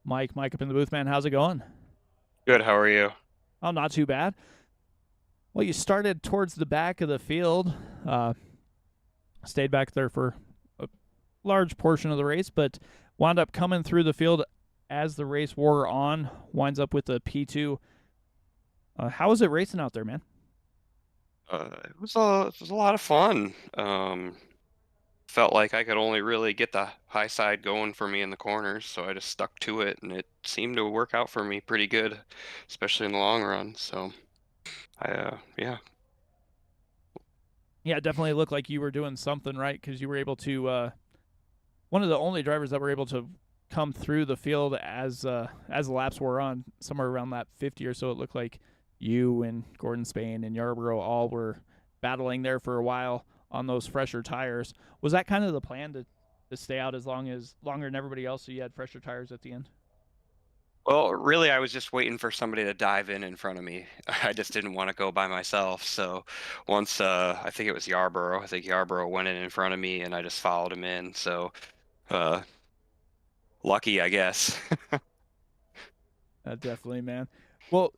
Mike up in the booth, man. How's it going? Good. How are you? Oh, not too bad. Well, you started towards the back of the field, stayed back there for a large portion of the race, but wound up coming through the field as the race wore on, winds up with the P2. How was it racing out there, man? It was a lot of fun. Felt like I could only really get the high side going for me in the corners, so I just stuck to it, and it seemed to work out for me pretty good, especially in the long run. So, yeah. Yeah, it definitely looked like you were doing something right, because you were able to one of the only drivers that were able to come through the field as the laps were on, somewhere around lap 50 or so. It looked like you and Gordon Spain and Yarborough all were battling there for a while on those fresher tires. Was that kind of the plan, to stay out as longer than everybody else, so you had fresher tires at the end? Well, really, I was just waiting for somebody to dive in front of me. I just didn't want to go by myself. So once I think it was Yarborough. I think Yarborough went in front of me, and I just followed him in. So lucky, I guess. Definitely, man. Well,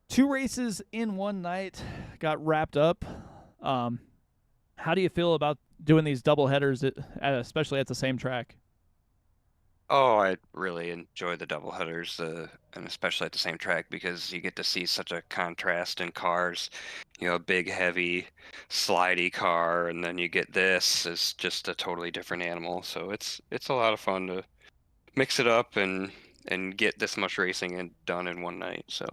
2 races in one night got wrapped up. How do you feel about doing these double headers, especially at the same track? Oh, I really enjoy the double headers, and especially at the same track, because you get to see such a contrast in cars. A big, heavy, slidey car, and then you get this is just a totally different animal. So it's a lot of fun to mix it up and get this much racing done in one night. So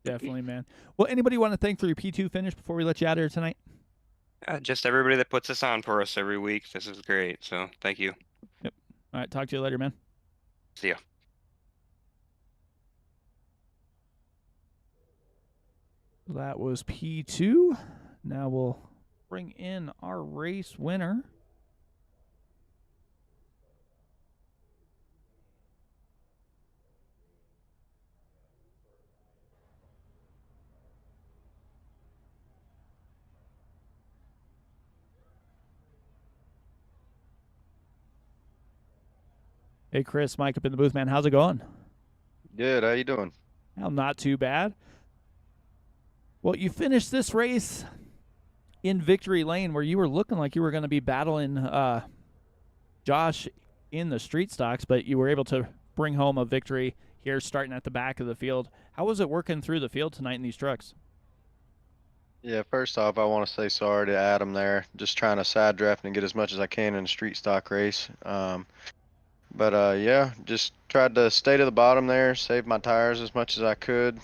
Definitely, man. Well, anybody want to thank for your P2 finish before we let you out of here tonight? just everybody that puts this on for us every week. This is great. So thank you. Yep. All right, talk to you later, man. See ya. That was P2. Now we'll bring in our race winner. Hey, Chris, Mike up in the booth, man. How's it going? Good. How you doing? Well, not too bad. Well, you finished this race in victory lane where you were looking like you were going to be battling Josh in the street stocks, but you were able to bring home a victory here starting at the back of the field. How was it working through the field tonight in these trucks? Yeah, first off, I want to say sorry to Adam there. Just trying to side draft and get as much as I can in a street stock race. Yeah, just tried to stay to the bottom there, save my tires as much as I could.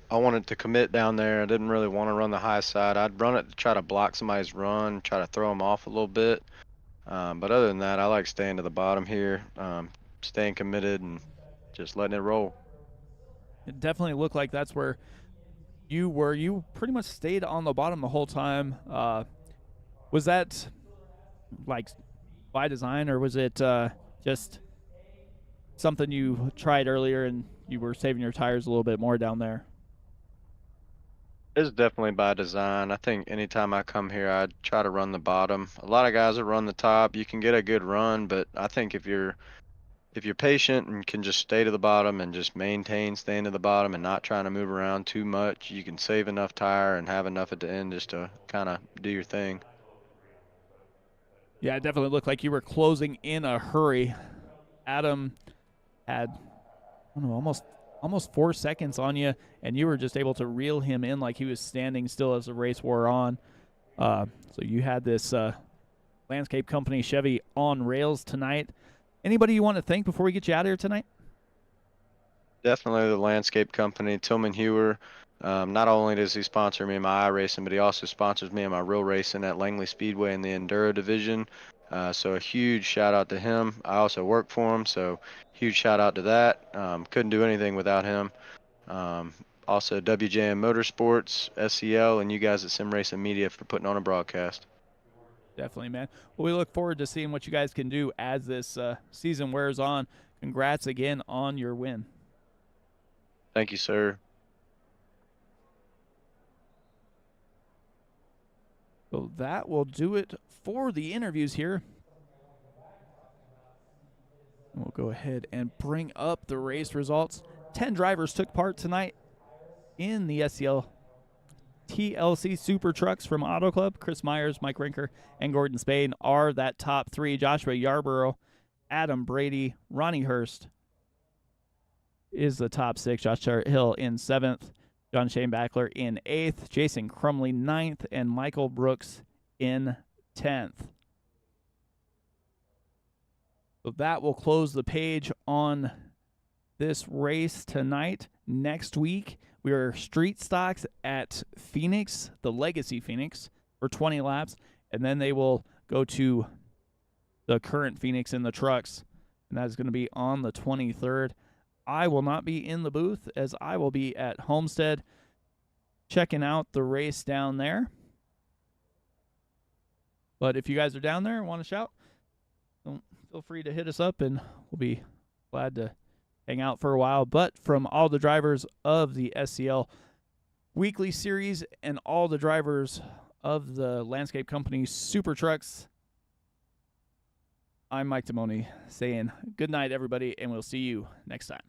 I wanted to commit down there. I didn't really want to run the high side. I'd run it to try to block somebody's run, try to throw them off a little bit. But other than that, I like staying to the bottom here, staying committed and just letting it roll. It definitely looked like that's where you were. You pretty much stayed on the bottom the whole time. Was that like by design, or was it just something you tried earlier and you were saving your tires a little bit more down there? It's definitely by design. I think anytime I come here, I try to run the bottom. A lot of guys that run the top, you can get a good run, but I think if you're patient and can just stay to the bottom and just maintain staying to the bottom and not trying to move around too much, you can save enough tire and have enough at the end just to kind of do your thing. Yeah, it definitely looked like you were closing in a hurry. Adam had, I don't know, almost 4 seconds on you, and you were just able to reel him in like he was standing still as the race wore on. So you had this Landscape Company Chevy on rails tonight. Anybody you want to thank before we get you out of here tonight? Definitely the Landscape Company, Tillman Hewer. Not only does he sponsor me in my iRacing, but he also sponsors me in my real racing at Langley Speedway in the Enduro division. So a huge shout out to him. I also work for him, so huge shout out to that. Couldn't do anything without him. Also WJM Motorsports, SCL, and you guys at Sim Racing Media for putting on a broadcast. Definitely, man. Well, we look forward to seeing what you guys can do as this season wears on. Congrats again on your win. Thank you, sir. So that will do it for the interviews here. We'll go ahead and bring up the race results. 10 drivers took part tonight in the SCL TLC Super Trucks from Auto Club. Chris Myers, Mike Rinker, and Gordon Spain are that top three. Joshua Yarborough, Adam Brady, Ronnie Hurst is the top six. Josh Hill in 7th. John Shane Backler in 8th. Jason Crumley 9th. And Michael Brooks in 10th. So that will close the page on this race tonight. Next week, we are street stocks at Phoenix, the Legacy Phoenix, for 20 laps. And then they will go to the current Phoenix in the trucks. And that is going to be on the 23rd. I will not be in the booth as I will be at Homestead checking out the race down there. But if you guys are down there and want to shout, don't feel free to hit us up and we'll be glad to hang out for a while. But from all the drivers of the SCL Weekly Series and all the drivers of the Landscape Company Super Trucks, I'm Mike Timoni saying good night, everybody, and we'll see you next time.